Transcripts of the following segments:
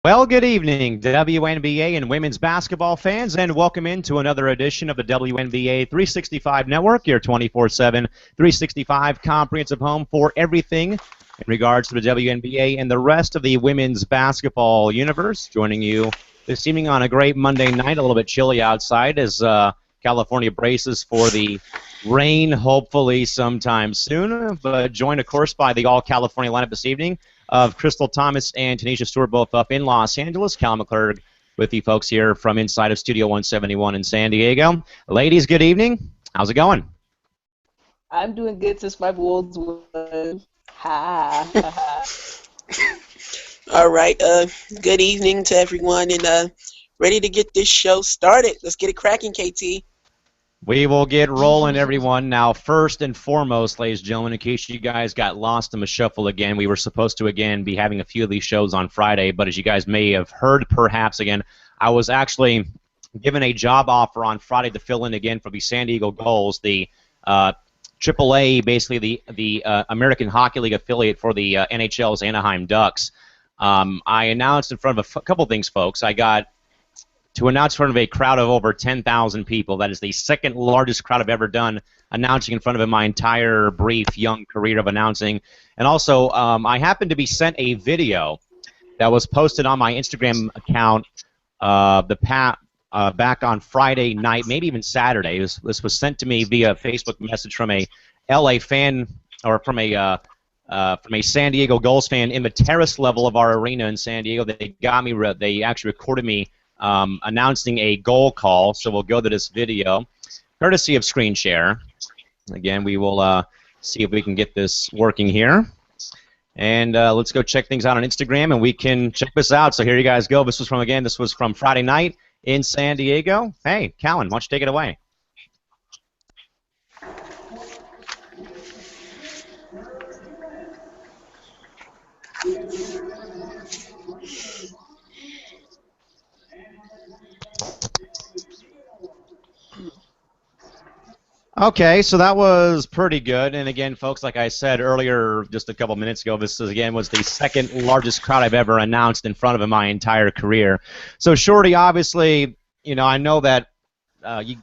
Well, good evening, WNBA and women's basketball fans, and welcome into another edition of the WNBA 365 Network, your 24/7, 365 comprehensive home for everything in regards to the WNBA and the rest of the women's basketball universe. Joining you this evening on a great Monday night, a little bit chilly outside as California braces for the rain, hopefully sometime soon, but joined, of course, by the all-California lineup this evening of Crystal Thomas and Tanisha Stewart, both up in Los Angeles. Cal McClurg with you folks here from inside of Studio 171 in San Diego. Ladies, good evening. How's it going? I'm doing good since my Wolves won. Ha. All right. Good evening to everyone, and ready to get this show started. Let's get it cracking, KT. We will get rolling, everyone. Now, first and foremost, ladies and gentlemen, in case you guys got lost in the shuffle again, we were supposed to, again, be having a few of these shows on Friday, but as you guys may have heard, perhaps, again, I was actually given a job offer on Friday to fill in again for the San Diego Gulls, the AAA, basically the American Hockey League affiliate for the NHL's Anaheim Ducks. I announced in front of a couple things, folks. I got to announce in front of a crowd of over 10,000 people. That is the second largest crowd I've ever done announcing in front of my entire brief young career of announcing. And also, I happened to be sent a video that was posted on my Instagram account back on Friday night, maybe even Saturday. This was sent to me via Facebook message from a LA fan, or from a San Diego Gulls fan in the terrace level of our arena in San Diego. They actually recorded me announcing a goal call, so we'll go to this video, courtesy of Screen Share. Again, we will see if we can get this working here. And let's go check things out on Instagram, and we can check this out. So here you guys go. This was from Friday night in San Diego. Hey, Callan, why don't you take it away? Okay, so that was pretty good. And again, folks, like I said earlier, just a couple minutes ago, this again was the second largest crowd I've ever announced in front of in my entire career. So, Shorty, obviously, you know, I know that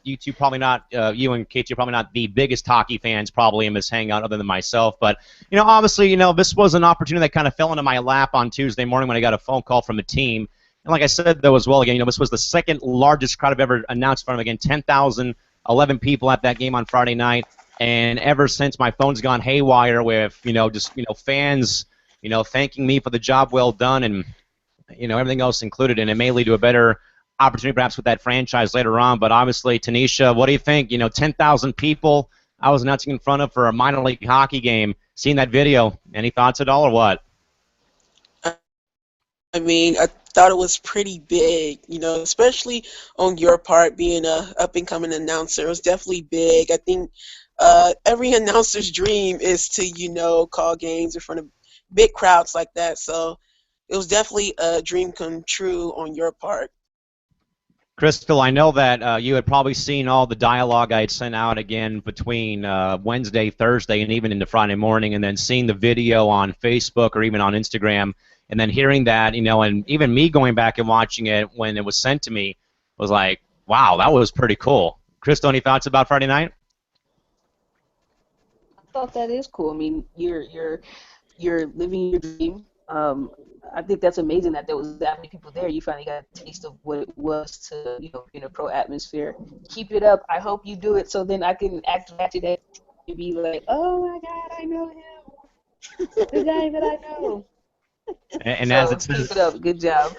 you two probably not, you and Katie are probably not the biggest hockey fans probably in this hangout other than myself. But, you know, obviously, you know, this was an opportunity that kind of fell into my lap on Tuesday morning when I got a phone call from the team. And like I said, though, as well, again, you know, this was the second largest crowd I've ever announced in front of, again, 10,011 people at that game on Friday night, and ever since my phone's gone haywire with, you know, just, you know, fans, you know, thanking me for the job well done and, you know, everything else included, and it may lead to a better opportunity perhaps with that franchise later on. But obviously, Tanisha, what do you think? You know, 10,000 people I was announcing in front of for a minor league hockey game. Seeing that video, any thoughts at all or what? I mean, I thought it was pretty big, you know, especially on your part being a up-and-coming announcer. It was definitely big. I think every announcer's dream is to, you know, call games in front of big crowds like that. So it was definitely a dream come true on your part. Crystal, I know that you had probably seen all the dialogue I had sent out again between Wednesday, Thursday, and even into Friday morning, and then seeing the video on Facebook or even on Instagram, and then hearing that, you know, and even me going back and watching it when it was sent to me was like, wow, that was pretty cool. Crystal, any thoughts about Friday night? I thought that is cool. I mean, you're living your dream. I think that's amazing that there was that many people there. You finally got a taste of what it was to, you know, be in a pro atmosphere. Keep it up. I hope you do it so then I can act today and be like, oh my God, I know him, the guy that I know. And so as it says, keep it up. Good job.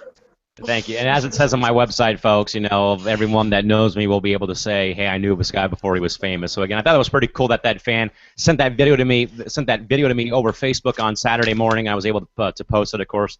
Thank you. And as it says on my website, folks, you know, everyone that knows me will be able to say, hey, I knew this guy before he was famous. So, again, I thought it was pretty cool that that fan sent that video to me over Facebook on Saturday morning. I was able to post it, of course,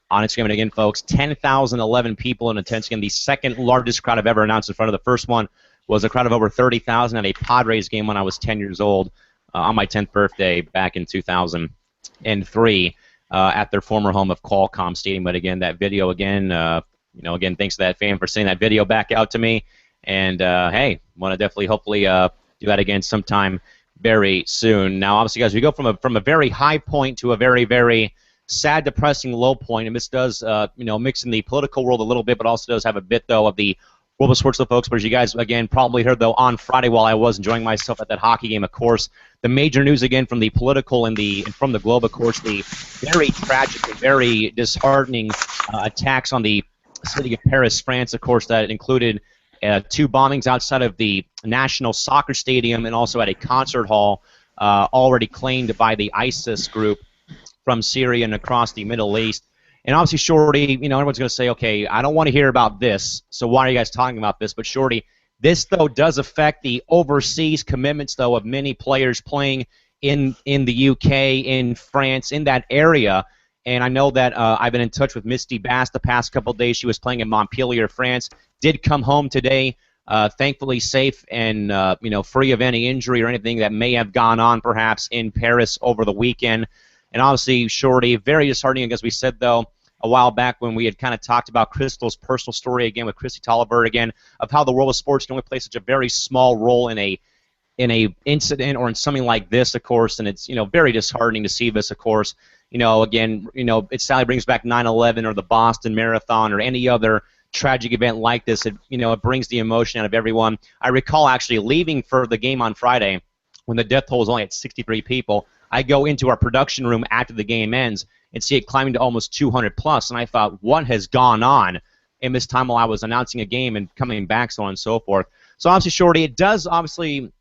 on Instagram. And, again, folks, 10,011 people in attendance. Again, the second largest crowd I've ever announced in front of. The first one was a crowd of over 30,000 at a Padres game when I was 10 years old on my 10th birthday back in 2003. At their former home of Qualcomm Stadium. But again, that video again, you know, again, thanks to that fan for sending that video back out to me. And hey, want to definitely, hopefully, do that again sometime very soon. Now, obviously, guys, we go from a very high point to a very, very sad, depressing low point, and this does, mix in the political world a little bit, but also does have a bit, though, of the world of sports, though, folks. But as you guys, again, probably heard, though, on Friday while I was enjoying myself at that hockey game, of course, the major news, again, from the political and from the globe, of course, the very tragic and very disheartening attacks on the city of Paris, France, of course, that included 2 bombings outside of the National Soccer Stadium and also at a concert hall already claimed by the ISIS group from Syria and across the Middle East. And obviously, Shorty, everyone's going to say, okay, I don't want to hear about this, so why are you guys talking about this? But Shorty, this, though, does affect the overseas commitments, though, of many players playing in the UK, in France, in that area. And I know that I've been in touch with Misty Bass the past couple of days. She was playing in Montpellier, France. Did come home today, thankfully safe and free of any injury or anything that may have gone on perhaps in Paris over the weekend. And obviously, Shorty, very disheartening, as we said, though, a while back when we had kind of talked about Crystal's personal story again with Chrissy Tolliver again, of how the world of sports can only play such a very small role in a incident or in something like this, of course, and it's very disheartening to see this, of course. It sadly brings back 9/11 or the Boston Marathon or any other tragic event like this. It brings the emotion out of everyone. I recall actually leaving for the game on Friday when the death toll was only at 63 people. I go into our production room after the game ends and see it climbing to almost 200 plus, and I thought, what has gone on in this time while I was announcing a game and coming back, so on and so forth. So obviously, Shorty, it does obviously,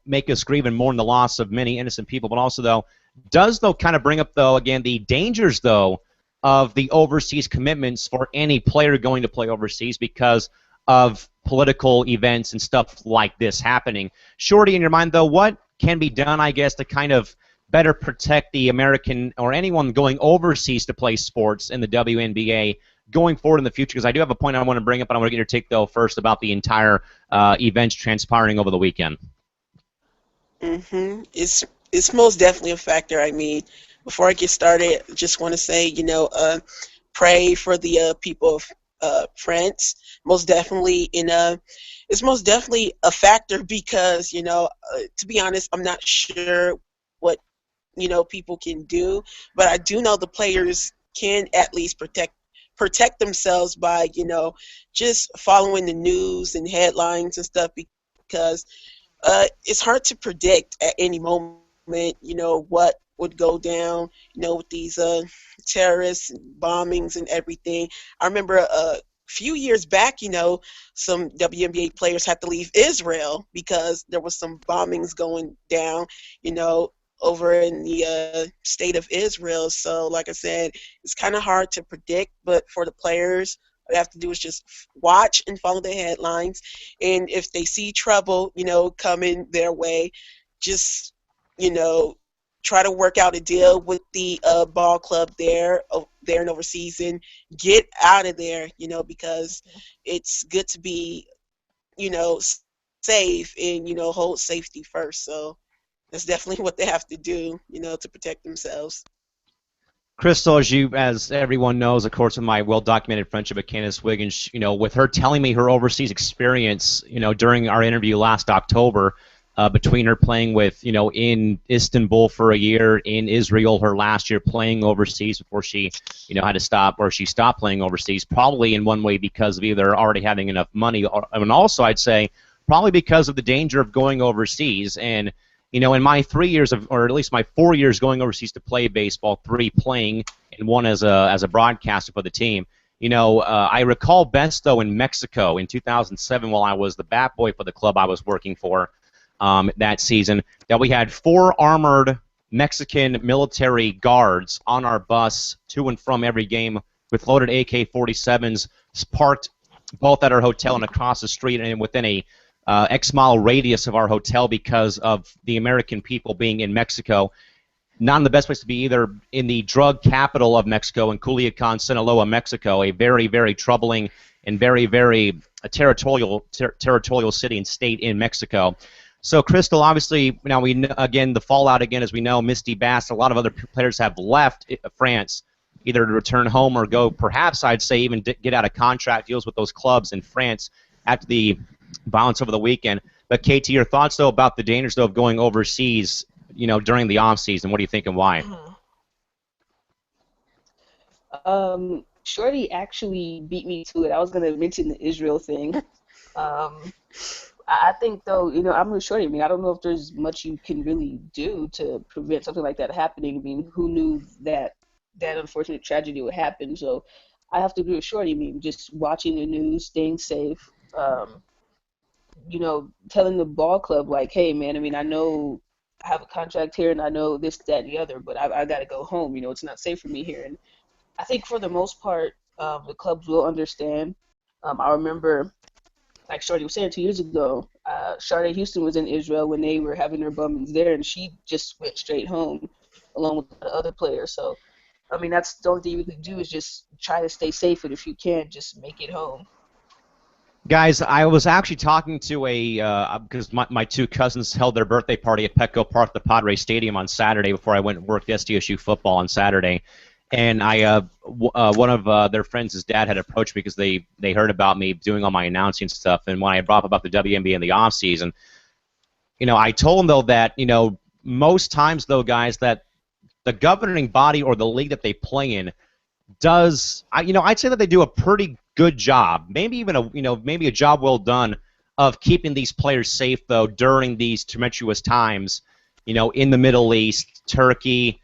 make us grieve and mourn the loss of many innocent people, but also, though, does, though, kind of bring up, though, again, the dangers, though, of the overseas commitments for any player going to play overseas because of political events and stuff like this happening. Shorty, in your mind, though, what can be done, I guess, to kind of better protect the American or anyone going overseas to play sports in the WNBA going forward in the future? Because I do have a point I want to bring up, but I want to get your take, though, first about the entire events transpiring over the weekend. It's most definitely a factor. I mean, before I get started, I just want to say, pray for the people of France. Most definitely, it's most definitely a factor because, to be honest, I'm not sure what, people can do, but I do know the players can at least protect themselves by, just following the news and headlines and stuff because it's hard to predict at any moment, what would go down, with these terrorists and bombings and everything. I remember a few years back, some WNBA players had to leave Israel because there was some bombings going down, over in the state of Israel. So, like I said, it's kind of hard to predict, but for the players, what they have to do is just watch and follow the headlines. And if they see trouble, coming their way, just, try to work out a deal with the ball club there and overseas and get out of there, because it's good to be, safe and, hold safety first. So that's definitely what they have to do, to protect themselves. Crystal, as everyone knows, of course, with my well-documented friendship with Candace Wiggins, with her telling me her overseas experience, during our interview last October, between her playing with, in Istanbul for a year, in Israel her last year playing overseas before she, had to stop, or she stopped playing overseas, probably in one way because of either already having enough money, and also I'd say probably because of the danger of going overseas. And in my 3 years or at least my 4 years going overseas to play baseball, 3 playing and 1 as a broadcaster for the team, I recall best, though, in Mexico in 2007 while I was the bat boy for the club I was working for that season, that we had 4 armored Mexican military guards on our bus to and from every game with loaded AK-47s parked both at our hotel and across the street and within a X-mile radius of our hotel because of the American people being in Mexico. Not in the best place to be either, in the drug capital of Mexico, in Culiacan, Sinaloa, Mexico, a very, very troubling and very, very territorial city and state in Mexico. So, Crystal, obviously, now again, the fallout, again, as we know, Misty Bass, a lot of other players have left France, either to return home or go, perhaps, I'd say, even get out of contract deals with those clubs in France after the violence over the weekend. But KT, your thoughts, though, about the dangers, though, of going overseas, during the off season? What do you think and why? Shorty actually beat me to it. I was gonna mention the Israel thing. Um, I think though, I'm with Shorty. I mean, I don't know if there's much you can really do to prevent something like that happening. I mean, who knew that unfortunate tragedy would happen? So I have to agree with Shorty. I mean, just watching the news, staying safe, telling the ball club like, hey man, I mean, I know I have a contract here and I know this, that, and the other, but I got to go home. It's not safe for me here. And I think for the most part, the clubs will understand. I remember, like Shorty was saying 2 years ago, Sade Houston was in Israel when they were having their bummings there, and she just went straight home along with the other players. So, I mean, that's the only thing you can do is just try to stay safe, and if you can, just make it home. Guys, I was actually talking to because my two cousins held their birthday party at Petco Park, the Padres Stadium, on Saturday before I went and worked SDSU football on Saturday. And one of their friends' his dad had approached me because they heard about me doing all my announcing stuff. And when I brought up about the WNBA in the off season, I told him though that most times though, guys, that the governing body or the league that they play in I'd say that they do a pretty good job, maybe even maybe a job well done of keeping these players safe though during these tumultuous times, in the Middle East, Turkey,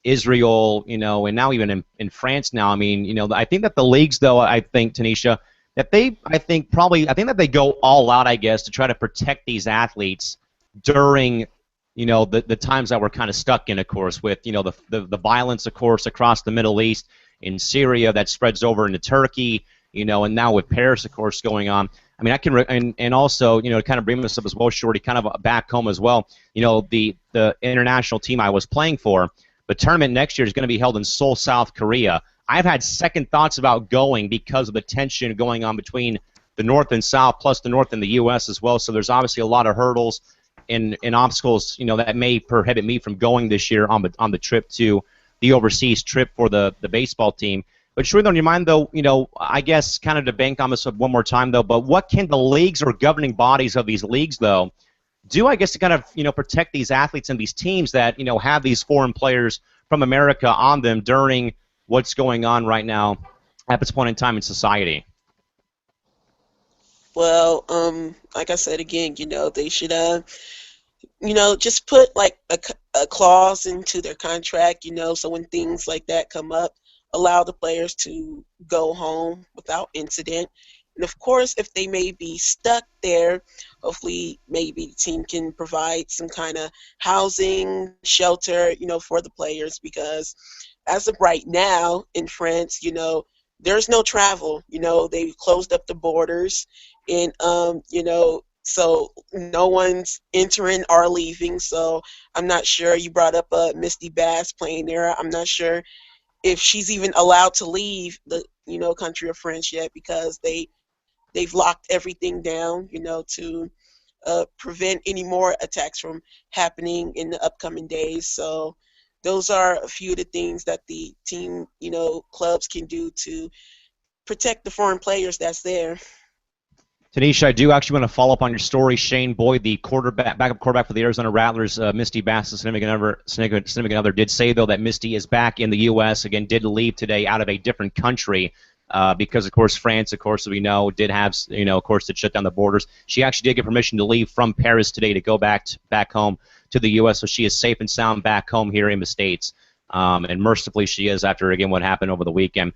Israel, and now even in France now. I mean, I think that the leagues though, I think Tanisha, that I think that they go all out, I guess, to try to protect these athletes during the times that we're kind of stuck in, of course, with the violence, of course, across the Middle East, in Syria that spreads over into Turkey, and now with Paris, of course, going on. I mean, and also, to kind of bring this up as well, Shorty, kind of back home as well. The international team I was playing for, the tournament next year is going to be held in Seoul, South Korea. I've had second thoughts about going because of the tension going on between the North and South, plus the North and the U.S. as well. So there's obviously a lot of hurdles and obstacles, that may prohibit me from going this year on the trip to the overseas trip for the baseball team. But sure, though, in your mind, though, I guess kind of to bank on this one more time, though, but what can the leagues or governing bodies of these leagues, though, do, I guess, to kind of, protect these athletes and these teams that, have these foreign players from America on them during what's going on right now at this point in time in society? Well, like I said again, they should, just put like a clause into their contract, so when things like that come up, allow the players to go home without incident. And of course, if they may be stuck there, hopefully maybe the team can provide some kind of housing, shelter, for the players, because as of right now in France, there's no travel. They've closed up the borders, and so no one's entering or leaving. So I'm not sure. You brought up Misty Bass playing there. I'm not sure if she's even allowed to leave the country of France yet, because they've locked everything down, to prevent any more attacks from happening in the upcoming days. So those are a few of the things that the team, clubs can do to protect the foreign players that's there. Tanisha, I do actually want to follow up on your story. Shane Boyd, the backup quarterback for the Arizona Rattlers, Misty Bass, the significant other, did say, though, that Misty is back in the U.S. Again, did leave today out of a different country because, of course, France, of course, as we know, did have, of course, to shut down the borders. She actually did get permission to leave from Paris today to go back home to the U.S., so she is safe and sound back home here in the States. And mercifully she is after, again, what happened over the weekend.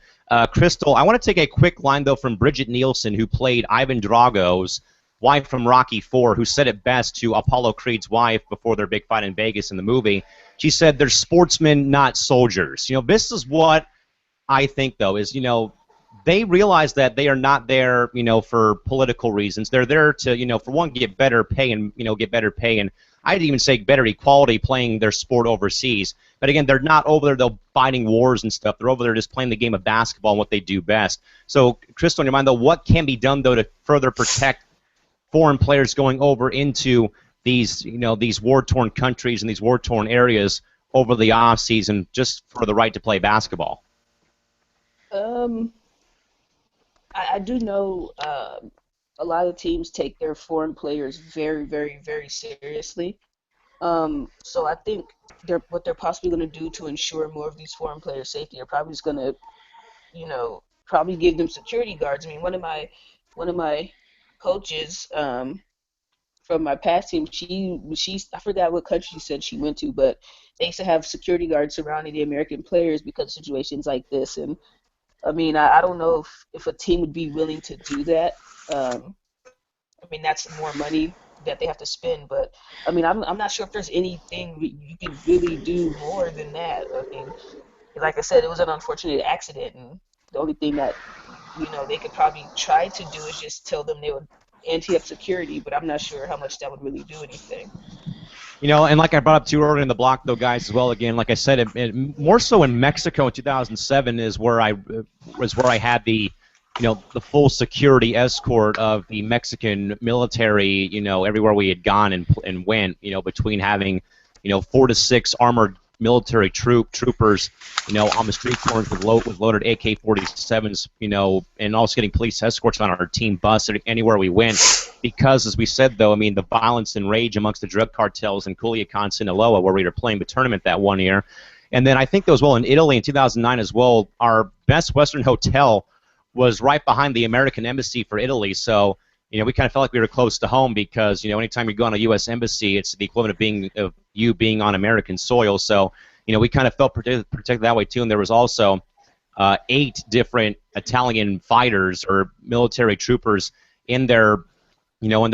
Crystal, I want to take a quick line, though, from Bridget Nielsen, who played Ivan Drago's wife from Rocky IV, who said it best to Apollo Creed's wife before their big fight in Vegas in the movie. She said, they're sportsmen, not soldiers. This is what I think, though, is, they realize that they are not there, for political reasons. They're there to, for one, get better pay and, and I'd even say better equality playing their sport overseas. But again, they're not over there, though, fighting wars and stuff. They're over there just playing the game of basketball and what they do best. So, Crystal, in your mind, though, what can be done, though, to further protect foreign players going over into these, these war-torn countries and these war-torn areas over the off season, just for the right to play basketball? I do know a lot of teams take their foreign players very, very, very seriously. So I think what they're possibly going to do to ensure more of these foreign players' safety are probably just going to probably give them security guards. I mean, one of my coaches from my past team, she I forgot what country she said she went to, but they used to have security guards surrounding the American players because of situations like this. And I mean, I don't know if a team would be willing to do that. I mean, that's more money that they have to spend, but I mean, I'm not sure if there's anything you could really do more than that. I mean, like I said, it was an unfortunate accident, and the only thing that they could probably try to do is just tell them they would ante up security, but I'm not sure how much that would really do anything. And like I brought up too earlier in the block, though, guys, as well. Again, like I said, more so in Mexico in 2007 is where I had the full security escort of the Mexican military. Everywhere we had gone and went. Between having 4 to 6 armored military troopers, on the street corners with loaded AK-47s, and also getting police escorts on our team bus anywhere we went. Because, as we said, though, I mean, the violence and rage amongst the drug cartels in Culiacan, Sinaloa, where we were playing the tournament that one year. And then I think that was, well, in Italy in 2009 as well, our Best Western Hotel was right behind the American Embassy for Italy. So, we kind of felt like we were close to home because, anytime you go on a U.S. embassy, it's the equivalent of you being on American soil. So, we kind of felt protected that way, too. And there was also 8 different Italian fighters or military troopers in their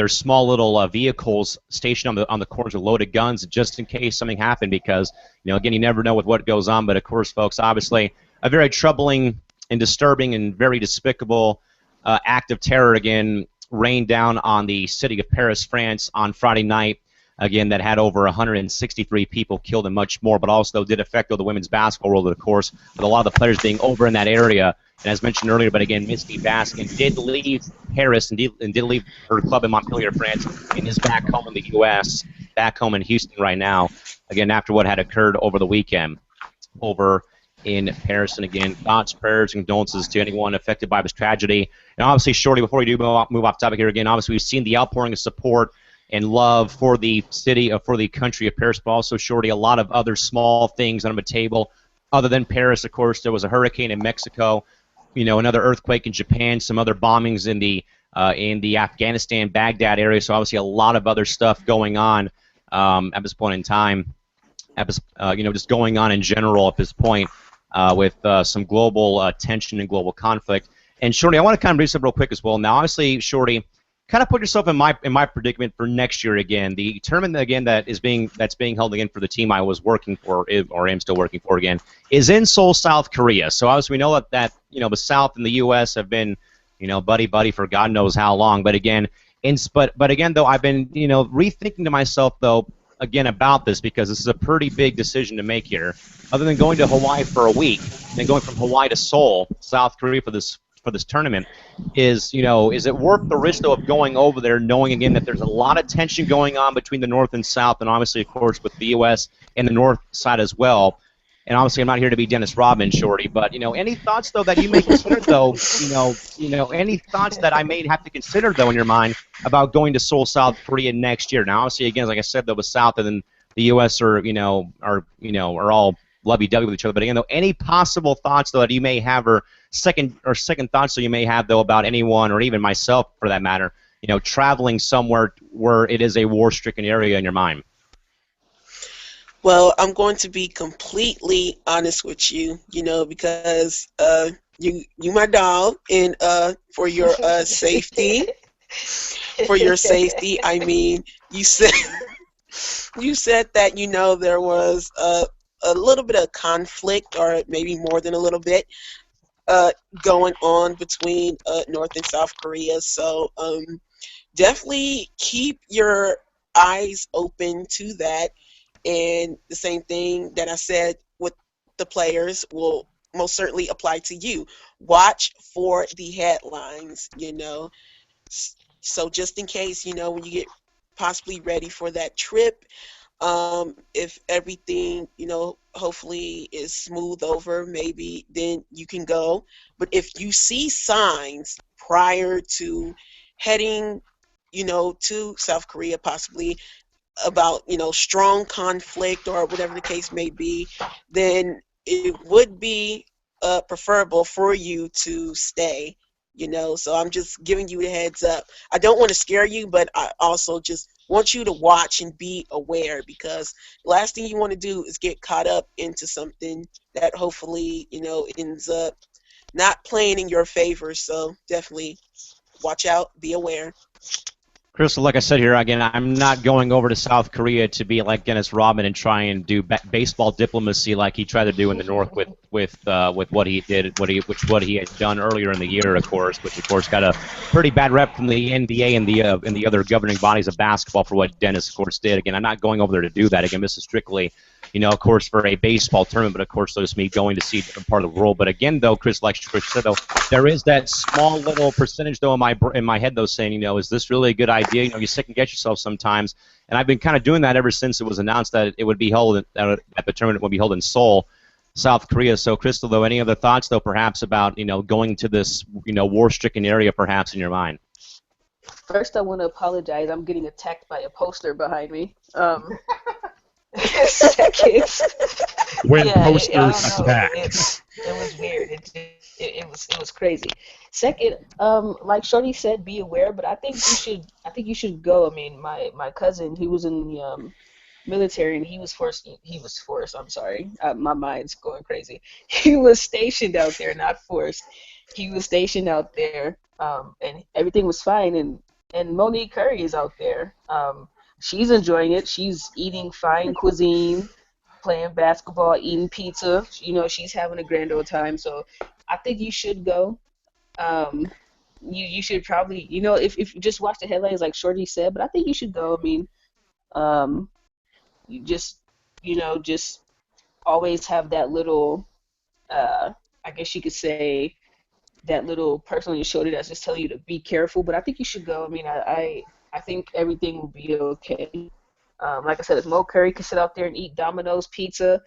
small little vehicles stationed on the corners with loaded guns just in case something happened because, again, you never know with what goes on. But, of course, folks, obviously a very troubling and disturbing and very despicable act of terror, again, rained down on the city of Paris, France on Friday night, again, that had over 163 people killed and much more, but also did affect the women's basketball world, of course, with a lot of the players being over in that area. And as mentioned earlier, but again, Misty Baskin did leave Paris and did leave her club in Montpellier, France, and is back home in the U.S., back home in Houston right now, again, after what had occurred over the weekend over in Paris. And again, thoughts, prayers, and condolences to anyone affected by this tragedy. And obviously, Shorty, before we do move off topic here again, obviously we've seen the outpouring of support and love for the city, for the country of Paris, but also, Shorty, a lot of other small things on the table. Other than Paris, of course, there was a hurricane in Mexico, another earthquake in Japan, some other bombings in the Afghanistan, Baghdad area. So obviously a lot of other stuff going on at this point in time. Just going on in general at this point with some global tension and global conflict. And Shorty, I want to kind of bring this up real quick as well. Now, obviously, Shorty, kind of put yourself in my predicament for next year again. The tournament again that's being held again for the team I was working for, or am still working for again, is in Seoul, South Korea. So obviously we know that the South and the U.S. have been buddy for God knows how long. But again, but again though, I've been rethinking to myself though again about this because this is a pretty big decision to make here. Other than going to Hawaii for a week, and then going from Hawaii to Seoul, South Korea for this tournament, is it worth the risk though of going over there, knowing again that there's a lot of tension going on between the North and South, and obviously of course with the U.S. and the North side as well. And obviously I'm not here to be Dennis Rodman, Shorty, but any thoughts though that you may consider though, any thoughts that I may have to consider though in your mind about going to Seoul, South Korea next year? Now obviously again, like I said though, the South and then the U.S. are all lovey-dovey with each other. But again, though, any possible thoughts though that you may have, or second thoughts that you may have though about anyone, or even myself for that matter, traveling somewhere where it is a war-stricken area in your mind? Well, I'm going to be completely honest with you, because you my dog, and for your safety, I mean, you said that there was a little bit of conflict, or maybe more than a little bit, going on between North and South Korea. So definitely keep your eyes open to that. And the same thing that I said with the players will most certainly apply to you. Watch for the headlines, So just in case, when you get possibly ready for that trip, if everything, hopefully is smooth over, maybe then you can go. But if you see signs prior to heading, to South Korea, possibly about, strong conflict or whatever the case may be, then it would be preferable for you to stay. So I'm just giving you a heads up. I don't want to scare you, but I also just want you to watch and be aware, because the last thing you want to do is get caught up into something that hopefully, ends up not playing in your favor. So definitely watch out, be aware. Crystal, like I said here again, I'm not going over to South Korea to be like Dennis Rodman and try and do baseball diplomacy like he tried to do in the North with what he did, what he had done earlier in the year, of course, which of course got a pretty bad rep from the NBA and the other governing bodies of basketball for what Dennis, of course, did. Again, I'm not going over there to do that. Again, this is strictly, of course, for a baseball tournament, but of course, so is me going to see a different part of the world. But again, though, Chris, like Chris said, though, there is that small little percentage, though, in my head, though, saying, is this really a good idea? You second guess yourself sometimes, and I've been kind of doing that ever since it was announced that it would be held, that the tournament would be held in Seoul, South Korea. So, Crystal, though, any other thoughts, though, perhaps about going to this, war-stricken area, perhaps in your mind? First, I want to apologize. I'm getting attacked by a poster behind me. Second, when posters attack. It was weird. It was crazy. Second, like Shorty said, be aware. But I think you should go. I mean, my cousin, he was in the military, and he was forced. I'm sorry, my mind's going crazy. He was stationed out there, not forced. He was stationed out there, and everything was fine. And Monique Curry is out there. She's enjoying it. She's eating fine cuisine, playing basketball, eating pizza. She's having a grand old time. So I think you should go. You should probably, if you just watch the headlines like Shorty said, but I think you should go. I mean, you just always have that little, I guess you could say, that little person on your shoulder that's just telling you to be careful. But I think you should go. I mean, I think everything will be okay. Like I said, if Mo Curry can sit out there and eat Domino's pizza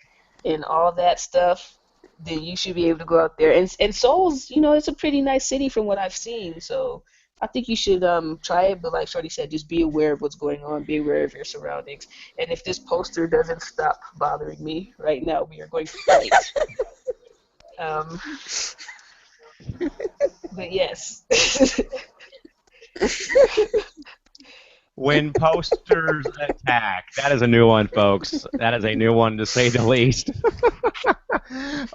and all that stuff, then you should be able to go out there. And Seoul's, it's a pretty nice city from what I've seen. So I think you should try it. But like Shorty said, just be aware of what's going on. Be aware of your surroundings. And if this poster doesn't stop bothering me right now, we are going to fight. But yes. When posters attack. That is a new one, folks. That is a new one, to say the least.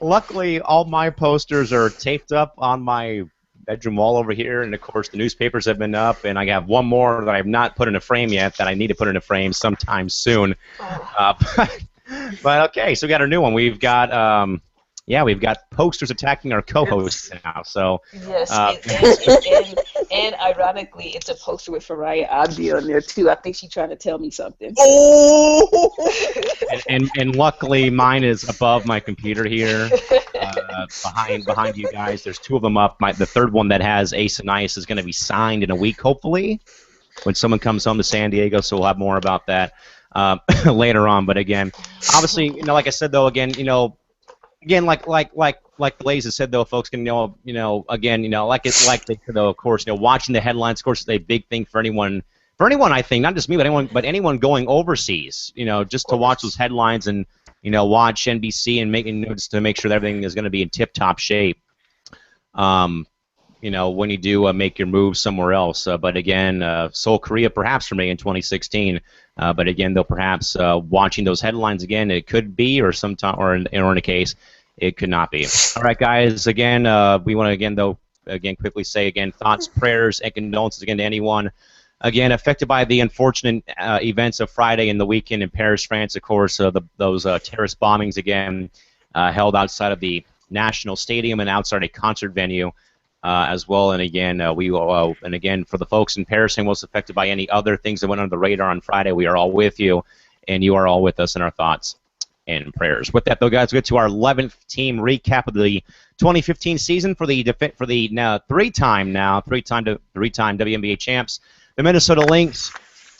Luckily, all my posters are taped up on my bedroom wall over here, and of course the newspapers have been up, and I have one more that I've not put in a frame yet that I need to put in a frame sometime soon. But okay, so we got a new one. We've got we've got posters attacking our co-hosts now. So yes, and ironically, it's a poster with Faraya Abdi on there too. I think she's trying to tell me something. Oh! and luckily, mine is above my computer here, behind you guys. There's two of them up. The third one that has Ace and Ice is going to be signed in a week, hopefully, when someone comes home to San Diego. So we'll have more about that later on. But again, obviously, like I said though, again, like the ladies have said though, folks can like they said though, of course, watching the headlines, of course, is a big thing for anyone. I think, not just me, but anyone going overseas, just to watch those headlines and watch NBC and just to make sure that everything is going to be in tip-top shape. When you do make your move somewhere else. But again, Seoul, Korea, perhaps for me in 2016. But again, though, perhaps watching those headlines again, it could be, or sometime, or in a case, it could not be. All right, guys. Again, we want to quickly say thoughts, prayers, and condolences again to anyone affected by the unfortunate events of Friday and the weekend in Paris, France. Of course, those terrorist bombings again held outside of the National Stadium and outside a concert venue. As well, and again, for the folks in Paris and most affected by any other things that went under the radar on Friday, we are all with you, and you are all with us in our thoughts and prayers. With that, though, guys, we get to our 11th team recap of the 2015 season for the three-time WNBA champs, the Minnesota Lynx,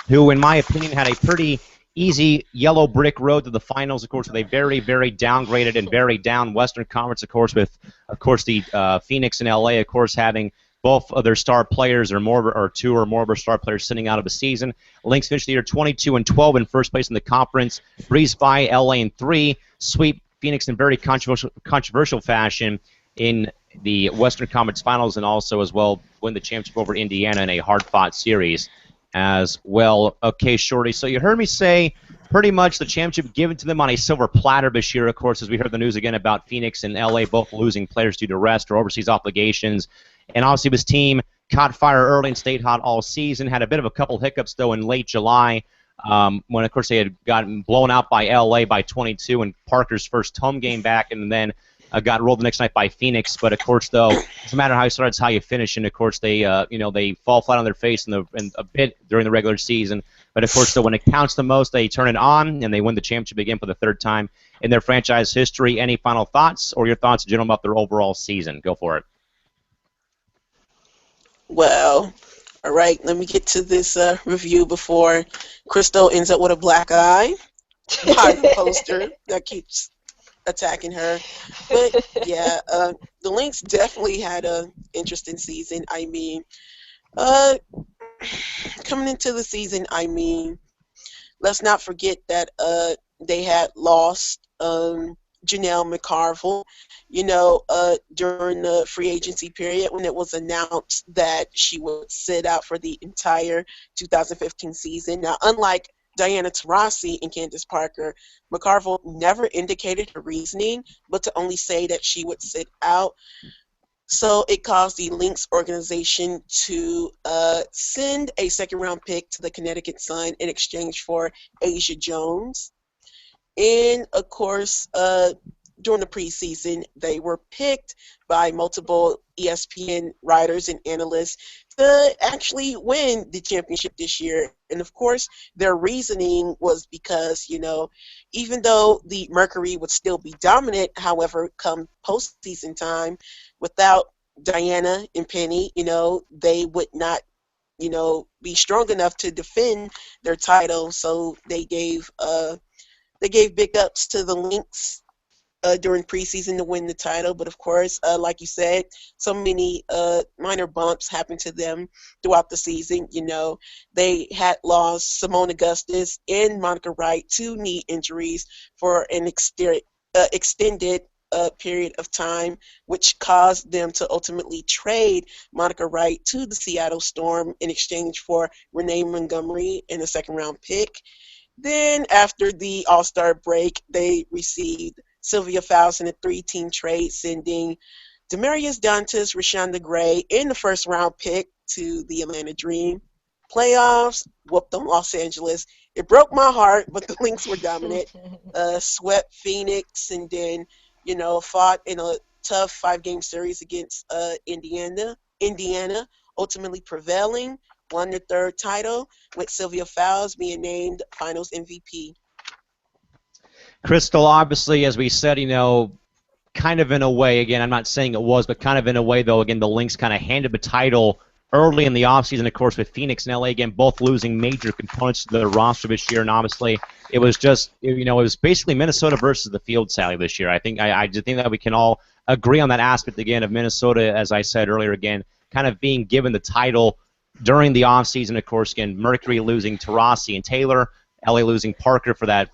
who, in my opinion, had a pretty easy yellow brick road to the finals, of course, with a very, very downgraded and very down Western Conference, of course, with, of course, the Phoenix and LA, of course, having both of their star players or two or more of their star players sitting out of the season. Lynx finished the year 22-12 in first place in the conference, breezed by LA in 3, sweep Phoenix in very controversial fashion in the Western Conference Finals, and also as well win the championship over Indiana in a hard-fought series as well. Okay, Shorty, so you heard me say pretty much the championship given to them on a silver platter this year, of course, as we heard the news again about Phoenix and LA both losing players due to rest or overseas obligations. And obviously this team caught fire early and stayed hot all season, had a bit of a couple hiccups, though, in late July when, of course, they had gotten blown out by LA by 22 in Parker's first home game back, and then got rolled the next night by Phoenix. But, of course, though, it doesn't matter how you start, it's how you finish. And, of course, they they fall flat on their face in a bit during the regular season. But, of course, though, when it counts the most, they turn it on, and they win the championship again for the third time in their franchise history. Any final thoughts or your thoughts, general, about their overall season? Go for it. Well, all right, let me get to this review before Crystal ends up with a black eye by the poster that keeps attacking her. But yeah, the Lynx definitely had an interesting season. I mean, coming into the season, I mean, let's not forget that they had lost Janelle McCarville, during the free agency period when it was announced that she would sit out for the entire 2015 season. Now, unlike Diana Taurasi and Candace Parker, McCarville never indicated her reasoning, but to only say that she would sit out. So it caused the Lynx organization to send a second-round pick to the Connecticut Sun in exchange for Asia Jones. And, of course, during the preseason, they were picked by multiple ESPN writers and analysts to actually win the championship this year. And, of course, their reasoning was because, even though the Mercury would still be dominant, however, come postseason time, without Diana and Penny, they would not, be strong enough to defend their title. So they gave big ups to the Lynx during preseason to win the title. But of course, like you said, so many minor bumps happened to them throughout the season. They had lost Simone Augustus and Monica Wright to knee injuries for an extended period of time, which caused them to ultimately trade Monica Wright to the Seattle Storm in exchange for Renee Montgomery and a second-round pick. Then, after the All-Star break, they received Sylvia Fowles in a 3-team trade, sending Demarius Dantas, Rashonda Gray, and the first-round pick to the Atlanta Dream. Playoffs, whooped them Los Angeles. It broke my heart, but the Lynx were dominant. Swept Phoenix, and then, fought in a tough 5-game series against Indiana, ultimately prevailing. Won their third title, with Sylvia Fowles being named Finals MVP. Crystal, obviously, as we said, kind of in a way, again, I'm not saying it was, but kind of in a way, though, again, the Lynx kind of handed the title early in the offseason, of course, with Phoenix and LA, again, both losing major components to their roster this year, and obviously, it was just, it was basically Minnesota versus the field, Sally, this year. I think that we can all agree on that aspect, again, of Minnesota, as I said earlier, again, kind of being given the title during the offseason, of course, again, Mercury losing Taurasi and Taylor, LA losing Parker for that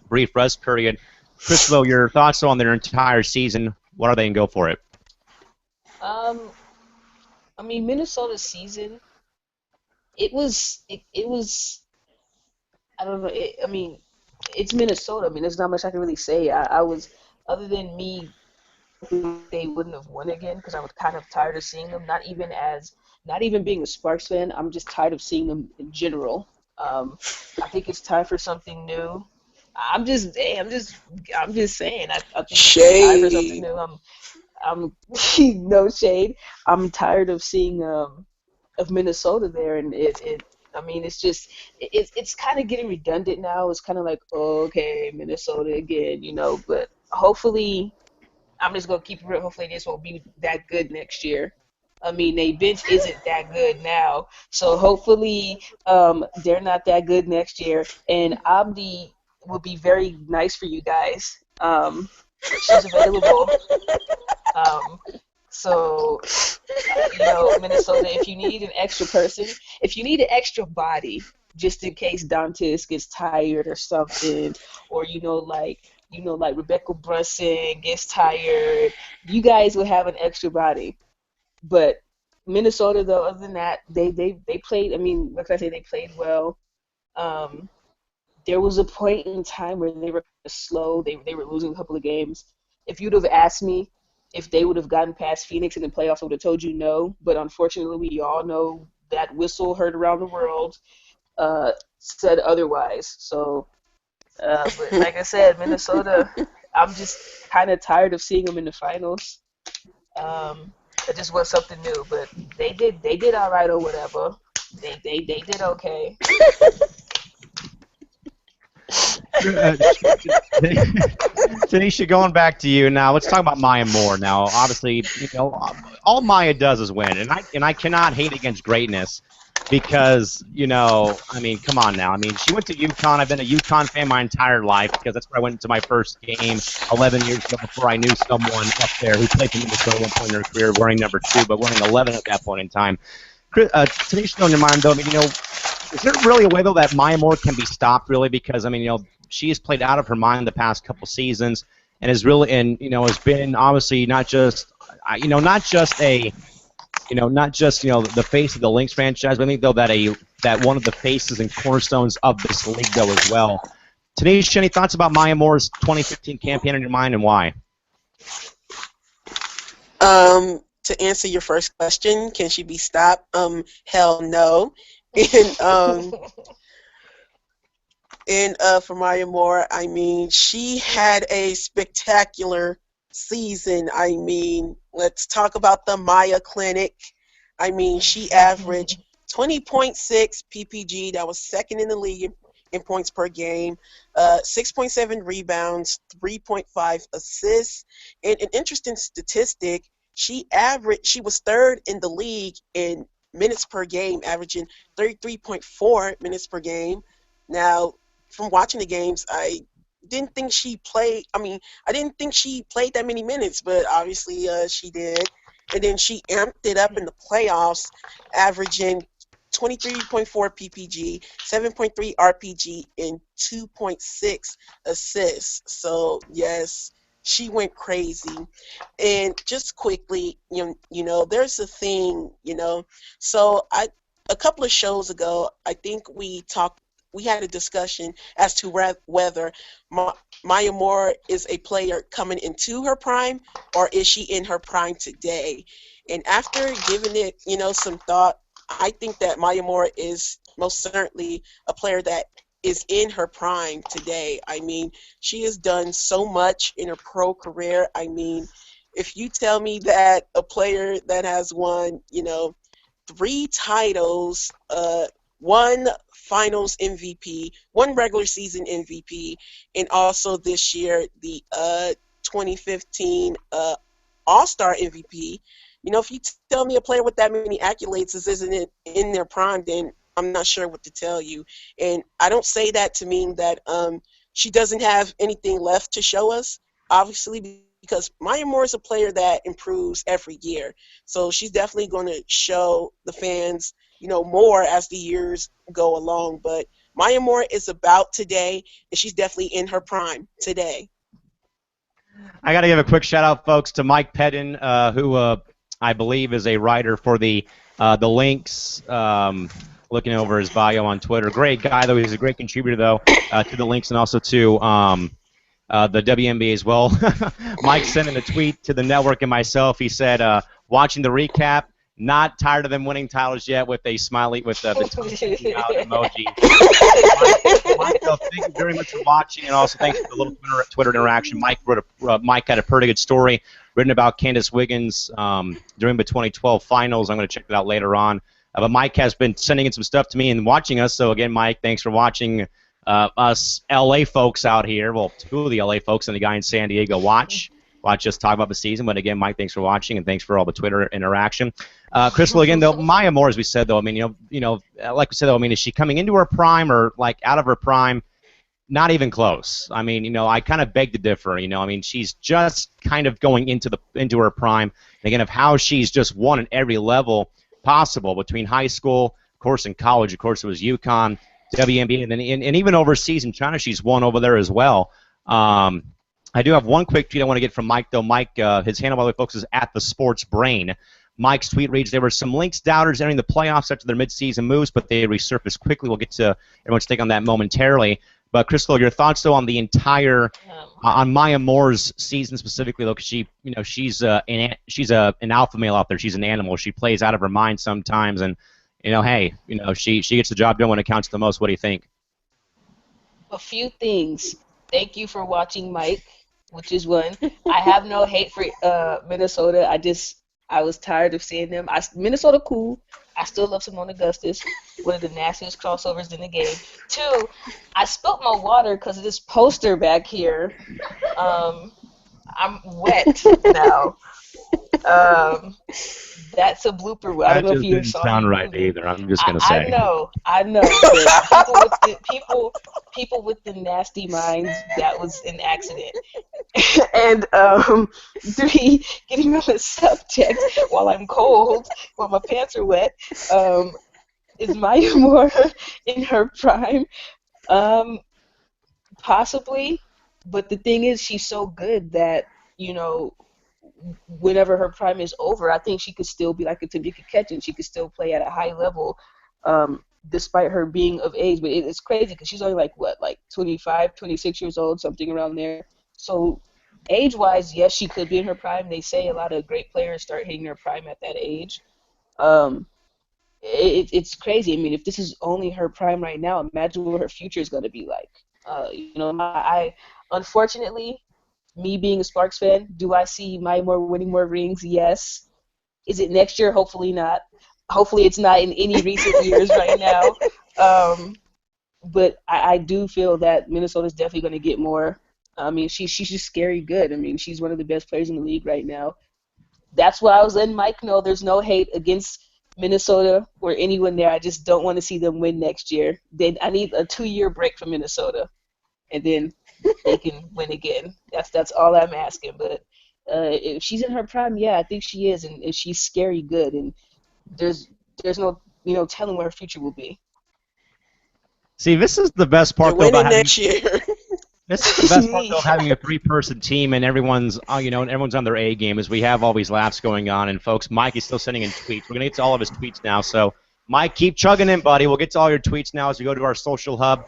brief rest period. Crystal, your thoughts on their entire season? What are they, and go for it? Minnesota's season, it was I don't know. It's Minnesota. There's not much I can really say. I was, other than me, they wouldn't have won again because I was kind of tired of seeing them. Not even being a Sparks fan, I'm just tired of seeing them in general. I think it's time for something new. I'm just saying. I think it's time for something new. I'm no shade. I'm tired of seeing of Minnesota there, and it's kind of getting redundant now. It's kind of like, okay, Minnesota again, But hopefully, I'm just gonna keep it real. Hopefully, this won't be that good next year. Their bench isn't that good now, so hopefully, they're not that good next year. And Abdi would be very nice for you guys. She's available. So, Minnesota, if you need an extra person, if you need an extra body, just in case Dantas gets tired or something, or like Rebecca Brunson gets tired, you guys will have an extra body. But Minnesota, though, other than that, they played. I mean, like I say, they played well. Um, there was a point in time where they were slow. They were losing a couple of games. If you'd have asked me if they would have gotten past Phoenix in the playoffs, I would have told you no. But unfortunately, we all know that whistle heard around the world said otherwise. So, but like I said, Minnesota, I'm just kind of tired of seeing them in the finals. I just want something new, but they did all right or whatever. They did okay. Tanisha, going back to you now. Let's talk about Maya Moore now. Obviously, all Maya does is win, and I cannot hate against greatness because I mean, come on now. I mean, she went to UConn. I've been a UConn fan my entire life because that's where I went to my first game 11 years ago before I knew someone up there who played for Minnesota at one point in her career wearing number 2, but wearing 11 at that point in time. Tanisha, on your mind though, I mean, is there really a way though that Maya Moore can be stopped really? Because I mean, she has played out of her mind the past couple seasons and has really, and has been obviously not just the face of the Lynx franchise, but I think though that one of the faces and cornerstones of this league though as well. Tanisha, any thoughts about Maya Moore's 2015 campaign in your mind and why? To answer your first question, can she be stopped? Hell no. And for Maya Moore, I mean, she had a spectacular season. I mean, let's talk about the Maya Clinic. I mean, she averaged 20.6 PPG. That was second in the league in points per game. 6.7 rebounds, 3.5 assists. And an interesting statistic, she was third in the league in minutes per game, averaging 33.4 minutes per game. Now, from watching the games, I didn't think she played. I mean, I didn't think she played that many minutes, but obviously she did. And then she amped it up in the playoffs, averaging 23.4 PPG, 7.3 RPG, and 2.6 assists. So yes, she went crazy. And just quickly, there's a thing, So a couple of shows ago, I think we had a discussion as to whether Maya Moore is a player coming into her prime or is she in her prime today. And after giving it, some thought, I think that Maya Moore is most certainly a player that is in her prime today. I mean, she has done so much in her pro career. I mean, if you tell me that a player that has won, 3 titles, 1 finals MVP, 1 regular season MVP, and also this year the 2015 All-Star MVP. If you tell me a player with that many accolades isn't in their prime, then I'm not sure what to tell you. And I don't say that to mean that she doesn't have anything left to show us, obviously, because Maya Moore is a player that improves every year. So she's definitely going to show the fans, more as the years go along. But Maya Moore is about today, and she's definitely in her prime today. I got to give a quick shout out, folks, to Mike Pedden, who I believe is a writer for the Lynx. Looking over his bio on Twitter, great guy though. He's a great contributor though to the Lynx and also to the WNBA as well. Mike sent in a tweet to the network and myself. He said, watching the recap, not tired of them winning titles yet, with a smiley with the tongue out emoji. Mike, thank you very much for watching, and also thanks for the little Twitter interaction. Mike had a pretty good story written about Candace Wiggins during the 2012 finals. I'm going to check that out later on. But Mike has been sending in some stuff to me and watching us. So again, Mike, thanks for watching us LA folks out here. Well, 2 of the LA folks and the guy in San Diego watch us talk about the season. But again, Mike, thanks for watching and thanks for all the Twitter interaction. Crystal, again, though, Maya Moore, as we said, though, I mean, like we said, though, I mean, is she coming into her prime or like out of her prime? Not even close. I mean, I kind of beg to differ. I mean, she's just kind of going into her prime. And again, of how she's just won at every level possible between high school, of course, and college. Of course, it was UConn, WNBA, and even overseas in China, she's won over there as well. I do have one quick tweet I want to get from Mike, though. Mike, his handle, by the way, folks, is at the Sports Brain. Mike's tweet reads, there were some Lynx doubters entering the playoffs after their midseason moves, but they resurfaced quickly. We'll get to everyone's take on that momentarily. But, Crystal, your thoughts, though, on the entire on Maya Moore's season specifically, though, because she's an alpha male out there. She's an animal. She plays out of her mind sometimes, and, hey, she gets the job done when it counts the most. What do you think? A few things. Thank you for watching, Mike, which is one. I have no hate for Minnesota. I was tired of seeing them. Minnesota cool. I still love Simone Augustus, one of the nastiest crossovers in the game. Two, I spilt my water because of this poster back here. I'm wet now. That's a blooper. I don't know if you saw it. That didn't sound right either. I'm just gonna say. I know. People with the nasty minds. That was an accident. And three, getting on the subject while I'm cold, while my pants are wet. Is Maya Moore in her prime? Possibly, but the thing is, she's so good that whenever her prime is over, I think she could still be like a Tamika Catchings. She could still play at a high level, despite her being of age. But it's crazy because she's only like 25, 26 years old, something around there. So age-wise, yes, she could be in her prime. They say a lot of great players start hitting their prime at that age. It's crazy. I mean, if this is only her prime right now, imagine what her future is going to be like. I unfortunately, me being a Sparks fan, do I see Maya Moore winning more rings? Yes. Is it next year? Hopefully not. Hopefully it's not in any recent years right now. But I do feel that Minnesota's definitely going to get more. I mean, she's just scary good. I mean, she's one of the best players in the league right now. That's why I was letting Mike know there's no hate against Minnesota or anyone there. I just don't want to see them win next year. I need a 2-year break from Minnesota, and then they can win again. That's all I'm asking. But if she's in her prime, yeah, I think she is, and she's scary good. And there's no telling what her future will be. See, this is the best part They're though winning next year. This is the best part though of having a 3-person team and everyone's everyone's on their A game as we have all these laughs going on. And folks, Mike is still sending in tweets. We're gonna get to all of his tweets now. So Mike, keep chugging in, buddy. We'll get to all your tweets now as we go to our social hub.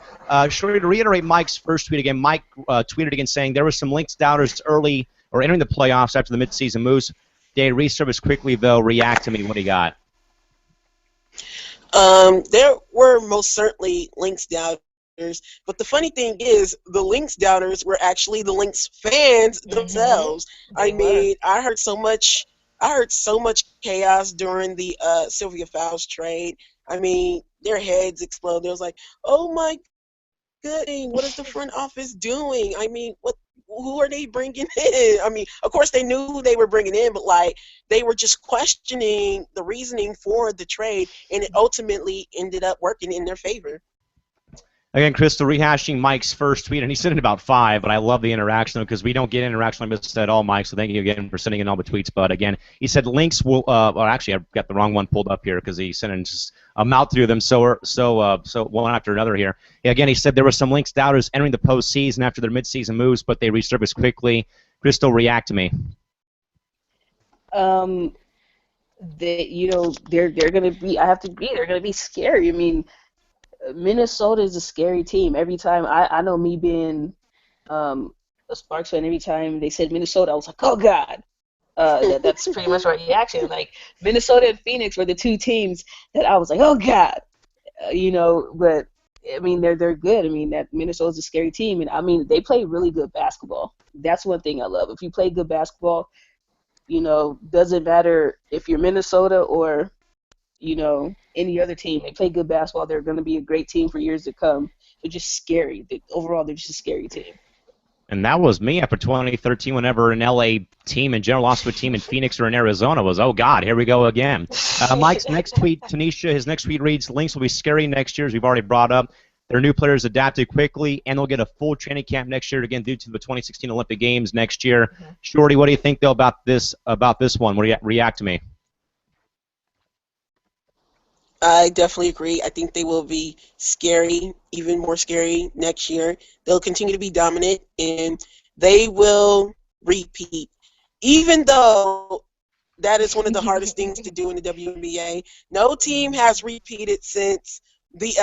Sure, to reiterate Mike's first tweet again, Mike tweeted again saying there were some Lynx doubters early or entering the playoffs after the midseason moves. They resurfaced quickly though. React to me. What do you got? There were most certainly Lynx doubters, but the funny thing is the Lynx doubters were actually the Lynx fans themselves. I mean, I heard so much chaos during the Sylvia Fowles trade. I mean, their heads exploded. They was like, "Oh my goodness, what is the front office doing? I mean, who are they bringing in?" I mean, of course they knew who they were bringing in, but like they were just questioning the reasoning for the trade, and it ultimately ended up working in their favor. Again, Crystal, rehashing Mike's first tweet, and he sent in about 5, but I love the interaction because we don't get interaction like this at all, Mike, so thank you again for sending in all the tweets. But again, he said Lynx will, well, actually, I've got the wrong one pulled up here because he sent in just a mouth through them, so one after another here. Again, he said there were some Lynx doubters entering the postseason after their midseason moves, but they resurfaced quickly. Crystal, react to me. They're going to be, I have to agree, they're going to be scary. I mean, Minnesota is a scary team. Every time, I know me being a Sparks fan, every time they said Minnesota, I was like, oh, God. That's pretty much my reaction. Like, Minnesota and Phoenix were the two teams that I was like, oh, God. But, I mean, they're good. I mean, that Minnesota's a scary team. And, I mean, they play really good basketball. That's one thing I love. If you play good basketball, doesn't matter if you're Minnesota or, any other team. They play good basketball. They're going to be a great team for years to come. They're just scary. Overall, they're just a scary team. And that was me after 2013 whenever an LA team in general lost to a team in Phoenix or in Arizona was, oh, God, here we go again. Mike's next tweet, Tanisha, his next tweet reads, Lynx will be scary next year, as we've already brought up. Their new players adapted quickly, and they'll get a full training camp next year, again, due to the 2016 Olympic Games next year. Mm-hmm. Shorty, what do you think, though, about this one? What do you react to me? I definitely agree. I think they will be scary, even more scary next year. They'll continue to be dominant, and they will repeat. Even though that is one of the hardest things to do in the WNBA. No team has repeated since the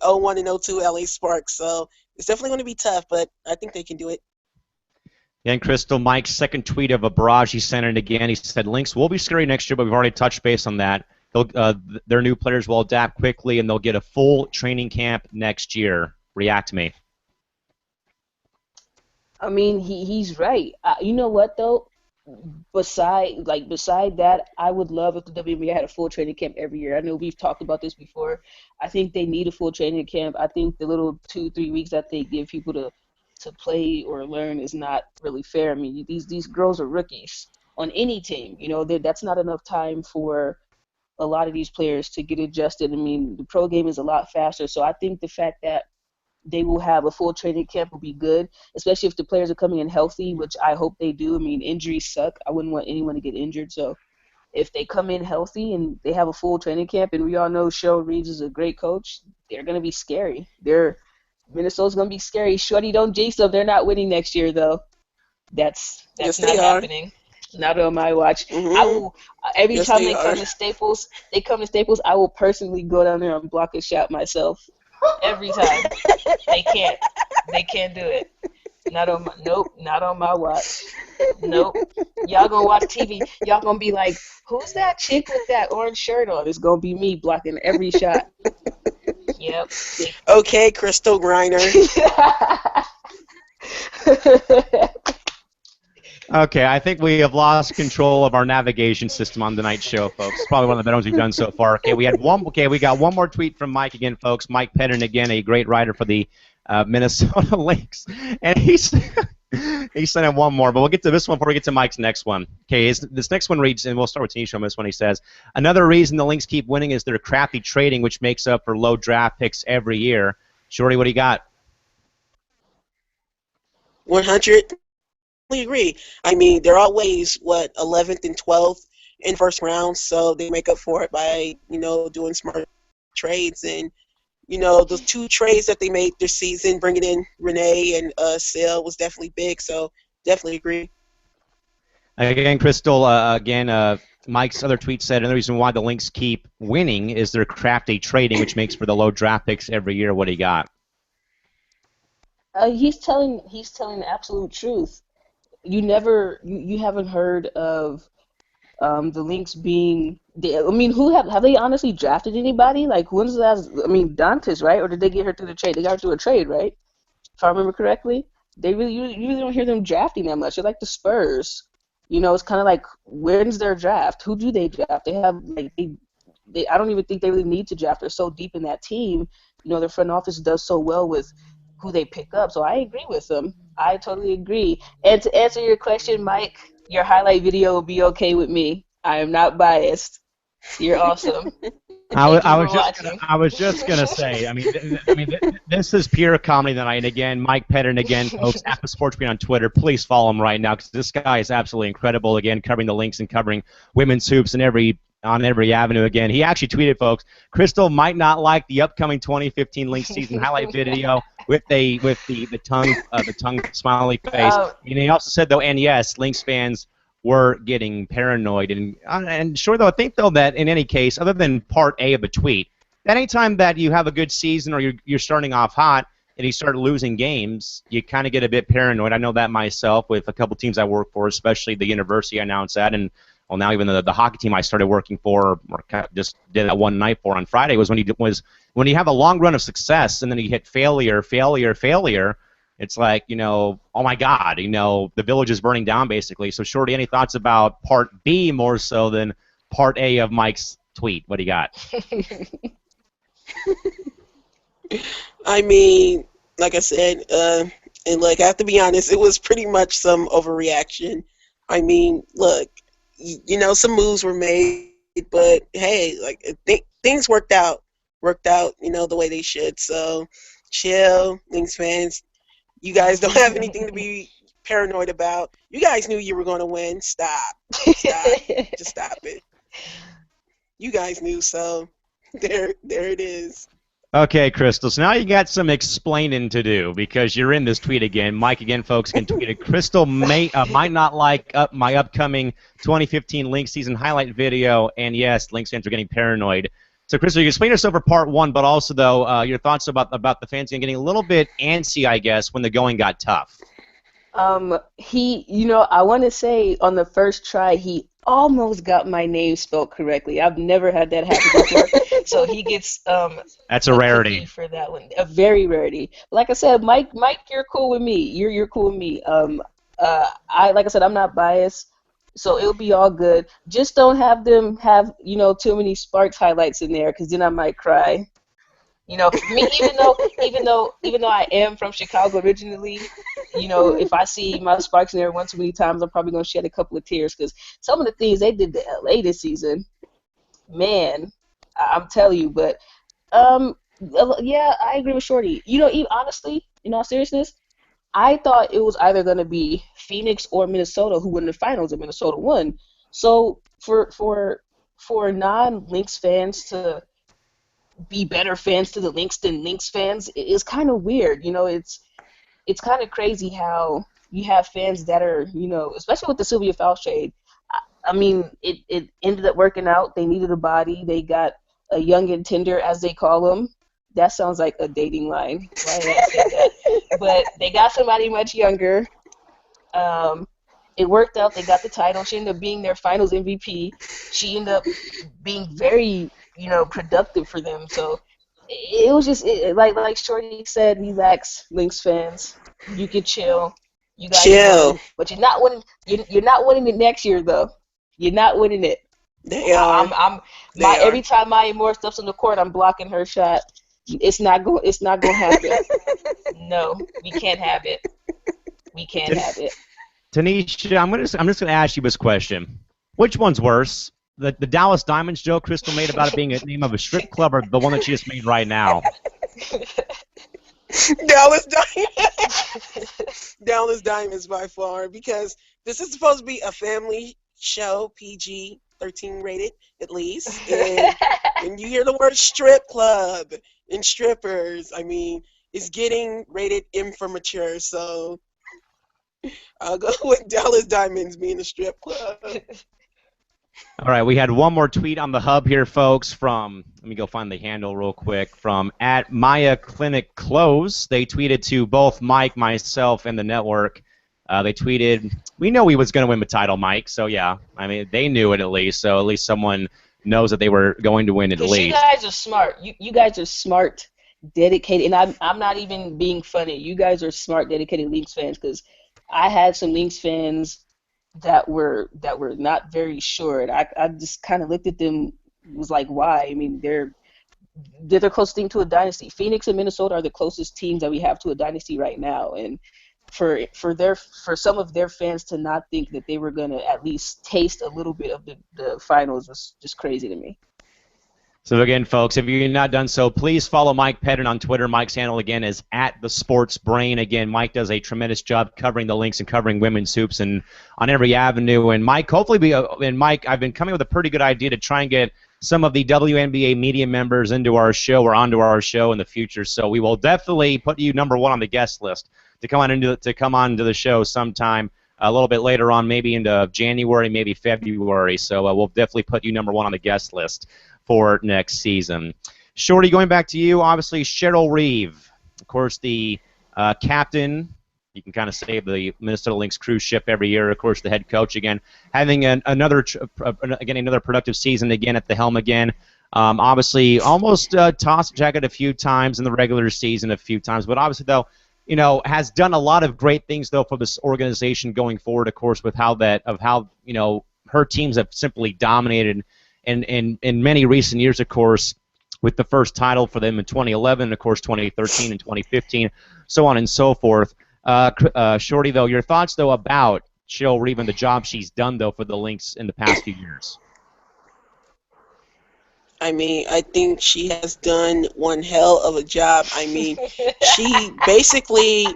01 and 02 LA Sparks. So it's definitely going to be tough, but I think they can do it. And Crystal, Mike's second tweet of a barrage, he sent it again. He said, Lynx will be scary next year, but we've already touched base on that. Their new players will adapt quickly, and they'll get a full training camp next year. React to me. I mean, he's right. You know what though? Beside that, I would love if the WNBA had a full training camp every year. I know we've talked about this before. I think they need a full training camp. I think the little 2-3 weeks that they give people to play or learn is not really fair. I mean, these girls are rookies on any team. You know, that's not enough time for a lot of these players to get adjusted. I mean, the pro game is a lot faster. So I think the fact that they will have a full training camp will be good, especially if the players are coming in healthy, which I hope they do. I mean, injuries suck. I wouldn't want anyone to get injured. So if they come in healthy and they have a full training camp, and we all know Cheryl Reeves is a great coach, they're going to be scary. Minnesota's going to be scary. Shorty, don't jinx them. They're not winning next year, though. That's Yes, not happening. Not on my watch. Mm-hmm. I will every time they come to Staples, I will personally go down there and block a shot myself. Every time. They can't do it. Not on my watch. Nope. Y'all gonna watch TV. Y'all gonna be like, who's that chick with that orange shirt on? It's gonna be me blocking every shot. Yep. Okay, Crystal Griner. Okay, I think we have lost control of our navigation system on the night show, folks. It's probably one of the better ones we've done so far. Okay, we got one more tweet from Mike again, folks. Mike Pettin, again, a great writer for the Minnesota Lynx, and he sent in one more, but we'll get to this one before we get to Mike's next one. Okay, this next one reads, and we'll start with Tanisha on this one. He says, another reason the Lynx keep winning is their crappy trading, which makes up for low draft picks every year. Shorty, what do you got? 100. Agree. I mean, they're always 11th and 12th in first round, so they make up for it by doing smart trades. And the 2 trades that they made this season, bringing in Renee and Sale, was definitely big. So definitely agree. Again, Crystal. Mike's other tweet said another reason why the Lynx keep winning is their crafty trading, which makes for the low draft picks every year. What do you got? He's telling the absolute truth. You haven't heard of the Lynx being. Have they honestly drafted anybody? Like, when's the last? I mean, Dantas, right? Or did they get her through the trade? They got her through a trade, right? If I remember correctly, you really don't hear them drafting that much. They're like the Spurs. It's kind of like, when's their draft? Who do they draft? They have they. I don't even think they really need to draft. They're so deep in that team. Their front office does so well with who they pick up. So I agree with them. I totally agree. And to answer your question, Mike, your highlight video will be okay with me. I am not biased. You're awesome. I was just gonna say. I mean, this is pure comedy tonight. And again, Mike Pettin, again, folks, at the Sports Beat on Twitter. Please follow him right now because this guy is absolutely incredible. Again, covering the Lynx and covering women's hoops on every avenue. Again, he actually tweeted, folks, Crystal might not like the upcoming 2015 Lynx season highlight video with the tongue smiley face. And he also said, though, and yes, Lynx fans were getting paranoid. And sure, though, I think, though, that in any case, other than part A of a tweet, anytime that you have a good season or you're starting off hot and you start losing games, you kind of get a bit paranoid. I know that myself with a couple teams I work for, especially the university I announced that, and well, now even the hockey team I started working for, or just did that one night for on Friday, was when you have a long run of success and then you hit failure. It's like, oh my God, the village is burning down basically. So Shorty, any thoughts about part B more so than part A of Mike's tweet? What do you got? I mean, like I said, and I have to be honest, it was pretty much some overreaction. I mean, look, some moves were made, but hey, things worked out, the way they should. So chill, Lynx fans. You guys don't have anything to be paranoid about. You guys knew you were going to win. Stop. Just stop it. You guys knew, so there it is. Okay, Crystal. So now you got some explaining to do because you're in this tweet again. Mike, again, folks can tweet it. Crystal might not like my upcoming 2015 Lynx season highlight video, and yes, Lynx fans are getting paranoid. So, Crystal, you explained us over part one, but also though your thoughts about the fans getting a little bit antsy, I guess, when the going got tough. I want to say on the first try, he almost got my name spelled correctly. I've never had that happen before. So he gets That's a rarity cookie for that one. A very rarity. Like I said, Mike, you're cool with me. You're cool with me. Like I said, I'm not biased, so it'll be all good. Just don't have them have too many Sparks highlights in there, because then I might cry. Me, even though I am from Chicago originally, if I see my Sparks in there one too many times, I'm probably gonna shed a couple of tears, because some of the things they did to LA this season, man, I'm telling you. But yeah, I agree with Shorty. Even honestly, in all seriousness, I thought it was either gonna be Phoenix or Minnesota who won the finals, and Minnesota won. So for non-Lynx fans to be better fans to the Lynx than Lynx fans is kind of weird. It's kind of crazy how you have fans that are, especially with the Sylvia Fowles trade. I mean, it ended up working out. They needed a body. They got a young and tender, as they call them. That sounds like a dating line. Why did I say that? But they got somebody much younger. It worked out. They got the title. She ended up being their finals MVP. She ended up being very, productive for them. So it was just like Shorty said, relax, Lynx fans. You can chill. You guys won, but you're not winning. You're not winning it next year, though. You're not winning it. They are. Every time Maya Moore steps on the court, I'm blocking her shot. It's not going to happen. No, we can't have it. We can't have it. Tanisha, I'm just gonna ask you this question: which one's worse, the Dallas Diamonds joke Crystal made about it being a name of a strip club, or the one that she just made right now? Dallas Diamonds. Dallas Diamonds by far, because this is supposed to be a family show, PG-13 rated at least, and when you hear the word strip club and strippers, I mean, it's getting rated M for mature, so I'll go with Dallas Diamonds being a strip club. All right, we had one more tweet on the hub here, folks, from, let me go find the handle real quick, from @MayaClinicClose. They tweeted to both Mike, myself, and the network. They tweeted, we know he was going to win the title, Mike, so yeah. I mean, they knew it at least, so at least someone knows that they were going to win at least. You guys are smart. You guys are smart, dedicated, and I'm not even being funny. You guys are smart, dedicated Lynx fans, because I had some Lynx fans that were not very sure, and I just kind of looked at them, was like, why? I mean, they're the closest thing to a dynasty. Phoenix and Minnesota are the closest teams that we have to a dynasty right now, and for some of their fans to not think that they were gonna at least taste a little bit of the finals was just crazy to me. So again, folks, if you're not done so, please follow Mike Pettin on Twitter. Mike's handle, again, is @thesportsbrain. Again, Mike does a tremendous job covering the Lynx and covering women's hoops and on every avenue. And Mike, Mike, I've been coming with a pretty good idea to try and get some of the WNBA media members into our show or onto our show in the future. So we will definitely put you #1 on the guest list to come on to the show sometime a little bit later on, maybe into January, maybe February. So we'll definitely put you #1 on the guest list for next season. Shorty, going back to you, obviously Cheryl Reeve, of course, the captain. You can kind of say of the Minnesota Lynx cruise ship every year. Of course, the head coach again, having another productive season again at the helm again. Obviously, almost tossed jacket a few times in the regular season, a few times, but obviously though, has done a lot of great things though for this organization going forward. Of course, with how her teams have simply dominated. In many recent years, of course, with the first title for them in 2011, of course, 2013 and 2015, so on and so forth. Shorty, though, your thoughts, though, about Cheryl Reeve and the job she's done, though, for the Lynx in the past few years? I mean, I think she has done one hell of a job. I mean, she basically,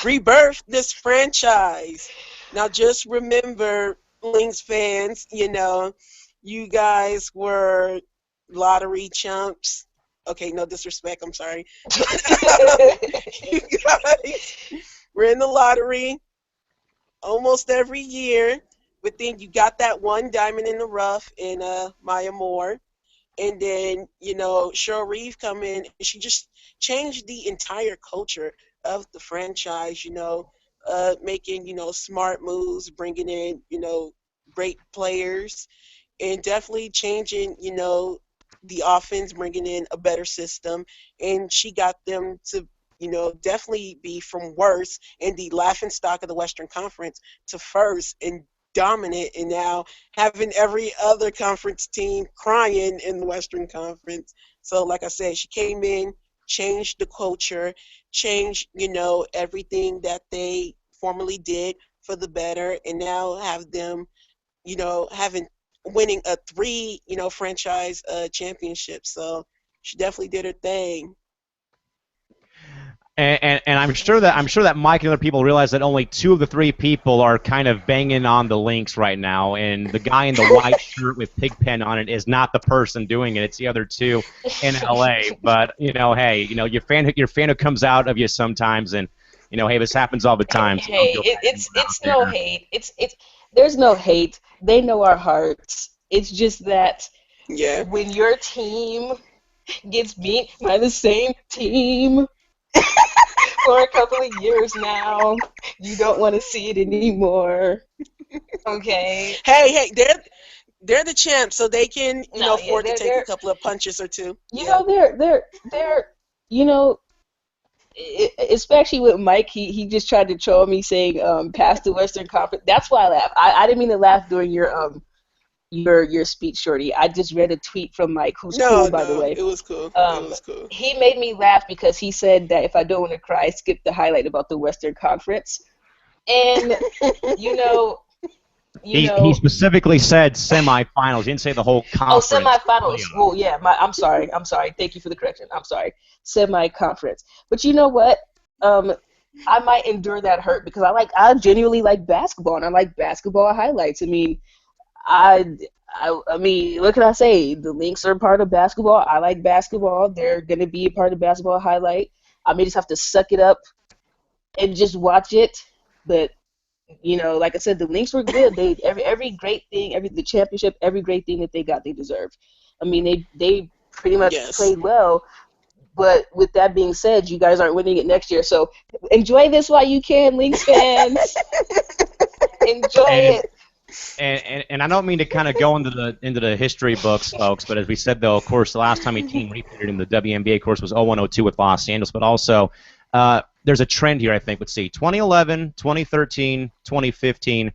rebirthed this franchise. Now, just remember, Lynx fans, you guys were lottery chumps. Okay, no disrespect. I'm sorry. You guys, we're in the lottery almost every year. But then you got that one diamond in the rough in Maya Moore. And then, Cheryl Reeve come in, and she just changed the entire culture of the franchise, making, smart moves, bringing in, great players, and definitely changing, the offense, bringing in a better system. And she got them to, definitely be from worst in the laughing stock of the Western Conference to first and dominant, and now having every other conference team crying in the Western Conference. So, like I said, she came in, changed the culture, changed, everything that they formerly did for the better, and now have them, having winning a three, franchise championship. So she definitely did her thing. And I'm sure that Mike and other people realize that only two of the three people are kind of banging on the Lynx right now, and the guy in the white shirt with Pigpen on it is not the person doing it. It's the other two in LA. But hey, your fan who comes out of you sometimes, and hey, this happens all the time. So Hey, it's no hate. It's there's no hate. They know our hearts. It's just that when your team gets beat by the same team for a couple of years now, you don't want to see it anymore. Okay. Hey, they're the champs, so they can afford to take a couple of punches or two. They're especially with Mike, he just tried to troll me saying past the Western Conference. That's why I laughed. I didn't mean to laugh during your speech, Shorty. I just read a tweet from Mike, who's cool, by the way. It was cool. It was cool. He made me laugh because he said that if I don't want to cry, skip the highlight about the Western Conference. And, he specifically said semifinals. He didn't say the whole conference. Oh, semifinals. Well, yeah. I'm sorry. Thank you for the correction. I'm sorry. Semi-conference. But you know what? I might endure that hurt because I genuinely like basketball, and I like basketball highlights. I mean, I mean, what can I say? The Lynx are part of basketball. I like basketball. They're gonna be a part of basketball highlight. I may just have to suck it up and just watch it. But like I said, the Lynx were good. They every great thing, the championship, every great thing that they got, they deserved. I mean, they pretty much played well. But with that being said, you guys aren't winning it next year. So enjoy this while you can, Lynx fans. Enjoy it. And I don't mean to kind of go into the history books, folks, but as we said, though, of course, the last time a team repeated in the WNBA, of course, was 0-1-02 with Los Angeles. But also, there's a trend here, I think. Let's see, 2011, 2013, 2015,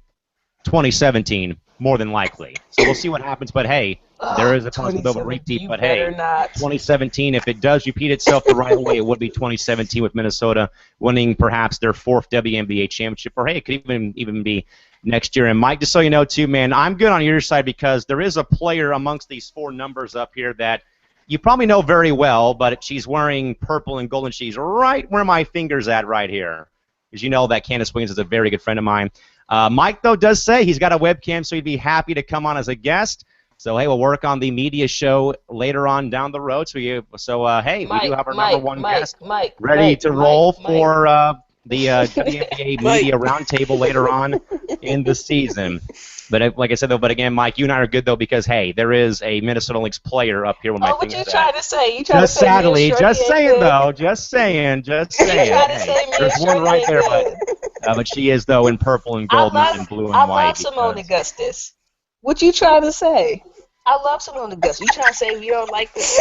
2017, more than likely. So we'll see what happens. But hey, there is a possibility of a repeat. But hey, 2017, if it does repeat itself the right way, it would be 2017 with Minnesota winning perhaps their fourth WNBA championship. Or hey, it could even be next year. And Mike, just so you know too, man, I'm good on your side because there is a player amongst these four numbers up here that you probably know very well, but she's wearing purple and golden. She's right where my finger's at right here. Because you know that Candace Williams is a very good friend of mine. Mike, though, does say he's got a webcam, so he'd be happy to come on as a guest. So, hey, we'll work on the media show later on down the road. So, hey, Mike, we do have our number one guest ready to roll for the WNBA Media Roundtable later on in the season. But like I said, though, again, Mike, you and I are good, though, because, hey, there is a Minnesota Lynx player up here with my what you trying to say? Just saying, though. Just saying. Hey, there's one right there, but she is, though, in purple and gold, not in blue and white. I love Simone Augustus. What you trying to say? I love Simone Augustus. You trying to say we don't like this?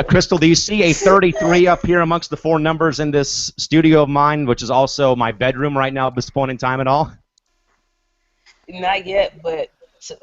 Crystal, do you see a 33 up here amongst the four numbers in this studio of mine, which is also my bedroom right now at this point in time at all? Not yet, but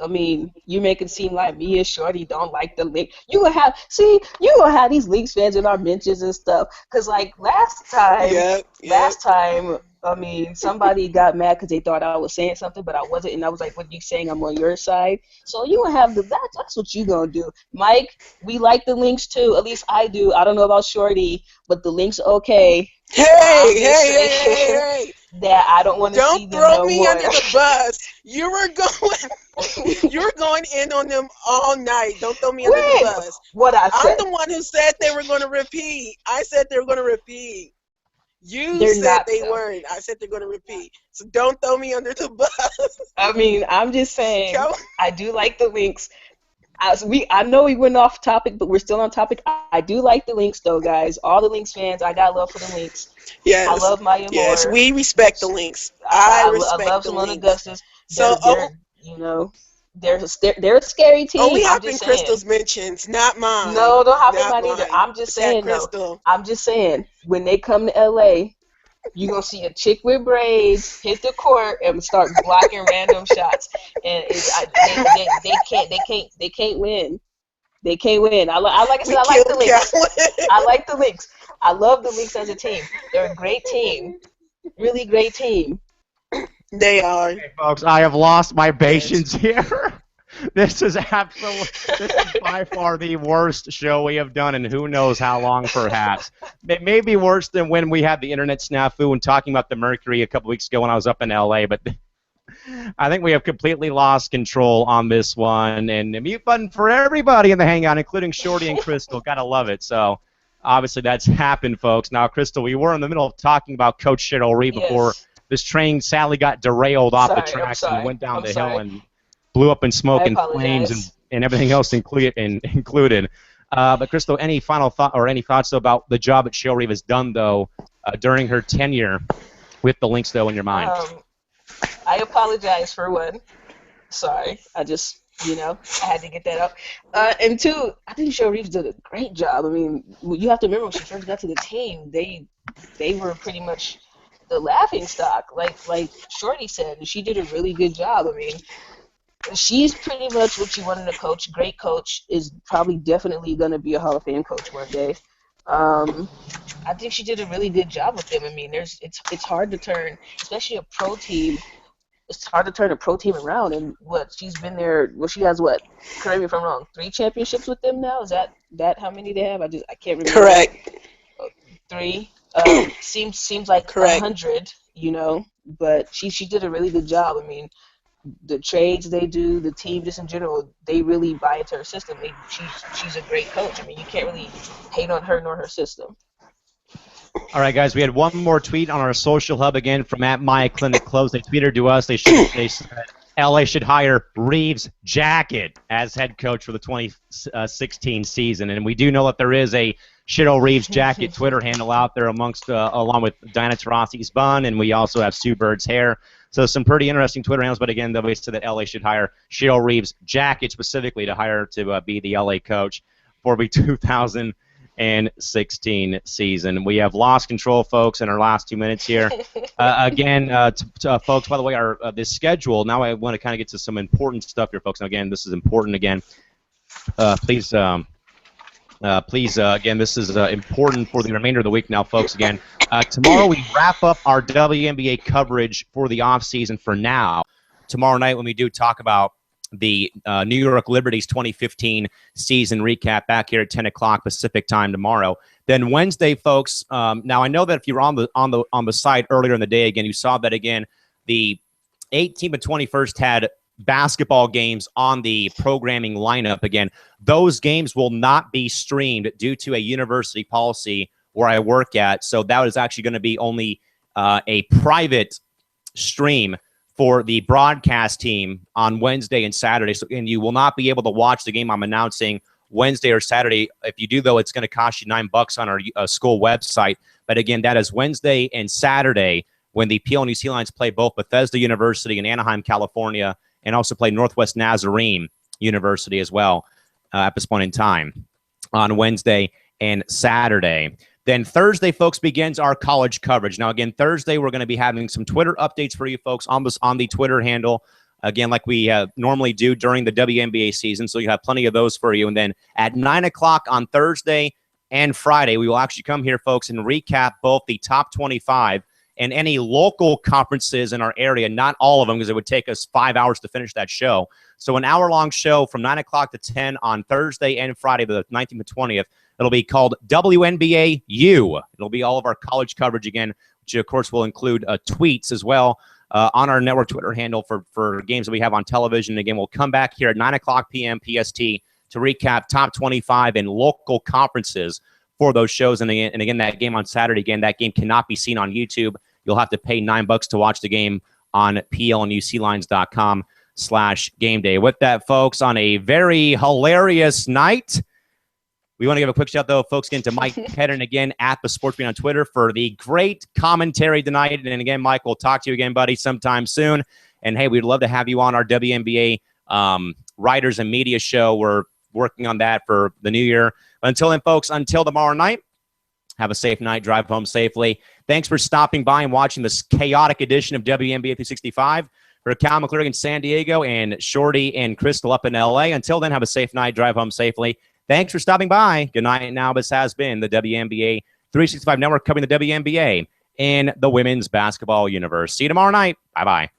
I mean, you make it seem like me and Shorty don't like the Lynx. You gonna have these Lynx fans in our benches and stuff. Cause like last time, I mean, somebody got mad because they thought I was saying something, but I wasn't, and I was like, "What are you saying? I'm on your side." So you gonna have that's what you gonna do, Mike. We like the Lynx too. At least I do. I don't know about Shorty, but the Lynx okay. Hey! That I don't want to see them no more. Don't throw me under the bus. You You're going in on them all night. Don't throw me under the bus. What I said. I'm the one who said they were going to repeat. I said they were going to repeat. You They're said not, they though. weren't. I said they're going to repeat. So don't throw me under the bus. I mean, I'm just saying, Go. I do like the Lynx. I know we went off topic, but we're still on topic. I do like the Lynx, though, guys. All the Lynx fans, I got love for the Lynx. Yes. I love Maya Moore. Yes, we respect the Lynx. I respect love the Simone Lynx. Augustus. So, They're a scary team. only I'm hopping just saying. Crystal's mentions, not mine. No, don't hop in Not mine either. mine. I'm just saying, though. Crystal. I'm just saying, when they come to LA, you're gonna see a chick with braids hit the court and start blocking random shots, and they can't win. They can't win. I like the Lynx. I like the Lynx. I love the Lynx as a team. They're a great team, really great team. They are. Okay, folks, I have lost my patience here. This is by far the worst show we have done in who knows how long, perhaps. It may be worse than when we had the internet snafu and talking about the Mercury a couple weeks ago when I was up in LA, but I think we have completely lost control on this one. And a mute button for everybody in the Hangout, including Shorty and Crystal. Gotta love it. So obviously that's happened, folks. Now, Crystal, we were in the middle of talking about Coach Cheryl Reed before this train sadly got derailed off the tracks and went down the hill and blew up in smoke and flames and everything else included. But Crystal, any final thought or any thoughts about the job that Cheryl Reed has done, though, during her tenure with the Lynx, though, in your mind? I apologize for one. Sorry, I just, I had to get that up. And two, I think Cheryl Reed did a great job. I mean, you have to remember when she first got to the team, they were pretty much the laughing stock, like Shorty said, and she did a really good job. I mean, she's pretty much what you want in a coach. Great coach, is probably definitely going to be a Hall of Fame coach one day. I think she did a really good job with them. I mean, it's hard to turn, especially a pro team. It's hard to turn a pro team around. And she's been there. Well, she has correct me if I'm wrong, 3 championships with them now. Is that how many they have? I can't remember. Correct. 3. Seems like correct. 100. But she did a really good job. I mean, the trades they do, the team just in general, they really buy into her system. She's a great coach. I mean, you can't really hate on her nor her system. All right, guys, we had one more tweet on our social hub again from @MyClinicClose. They tweeted to us. They said LA should hire Reeves Jacket as head coach for the 2016 season. And we do know that there is a Cheryl Reeves Jacket Twitter handle out there along with Diana Taurasi's bun, and we also have Sue Bird's hair. So some pretty interesting Twitter handles, but again, they said that LA should hire Cheryl Reeves Jacket specifically to hire to be the LA coach for the 2016 season. We have lost control, folks, in our last 2 minutes here. Folks, by the way, this schedule, now I want to kind of get to some important stuff here, folks. Now, again, this is important again. Please, again, this is important for the remainder of the week now, folks. Again, tomorrow we wrap up our WNBA coverage for the offseason for now. Tomorrow night when we do talk about the New York Liberty's 2015 season recap back here at 10 o'clock Pacific time tomorrow. Then Wednesday, folks, now I know that if you were on the site earlier in the day, again, you saw that, again, the 18th and 21st had basketball games on the programming lineup. Again, those games will not be streamed due to a university policy where I work at. So that is actually going to be only a private stream for the broadcast team on Wednesday and Saturday. So, and you will not be able to watch the game I'm announcing Wednesday or Saturday. If you do, though, it's going to cost you $9 on our school website. But again, that is Wednesday and Saturday when the PL New Sea Lions play both Bethesda University in Anaheim, California, and also play Northwest Nazarene University as well at this point in time on Wednesday and Saturday. Then Thursday, folks, begins our college coverage. Now, again, Thursday, we're going to be having some Twitter updates for you folks on the Twitter handle, again, like we normally do during the WNBA season. So you have plenty of those for you. And then at 9 o'clock on Thursday and Friday, we will actually come here, folks, and recap both the top 25 and any local conferences in our area. Not all of them, because it would take us 5 hours to finish that show. So an hour-long show from 9 o'clock to 10 on Thursday and Friday, the 19th and 20th. It'll be called WNBA U. It'll be all of our college coverage again, which, of course, will include tweets as well on our network Twitter handle for games that we have on television. Again, we'll come back here at 9 o'clock p.m. PST to recap top 25 and local conferences for those shows. And again, that game on Saturday, again, that game cannot be seen on YouTube. You'll have to pay $9 to watch the game on plnuclines.com/game day. With that, folks, on a very hilarious night, we want to give a quick shout, though, folks, again, to Mike Hedden, again, at the Sports Beat on Twitter for the great commentary tonight. And again, Mike, we'll talk to you again, buddy, sometime soon. And, hey, we'd love to have you on our WNBA writers and media show. We're working on that for the new year. Until then, folks, until tomorrow night, have a safe night. Drive home safely. Thanks for stopping by and watching this chaotic edition of WNBA 365. For Cal McClure in San Diego and Shorty and Crystal up in LA. Until then, have a safe night. Drive home safely. Thanks for stopping by. Good night. Now, this has been the WNBA 365 Network covering the WNBA in the women's basketball universe. See you tomorrow night. Bye-bye.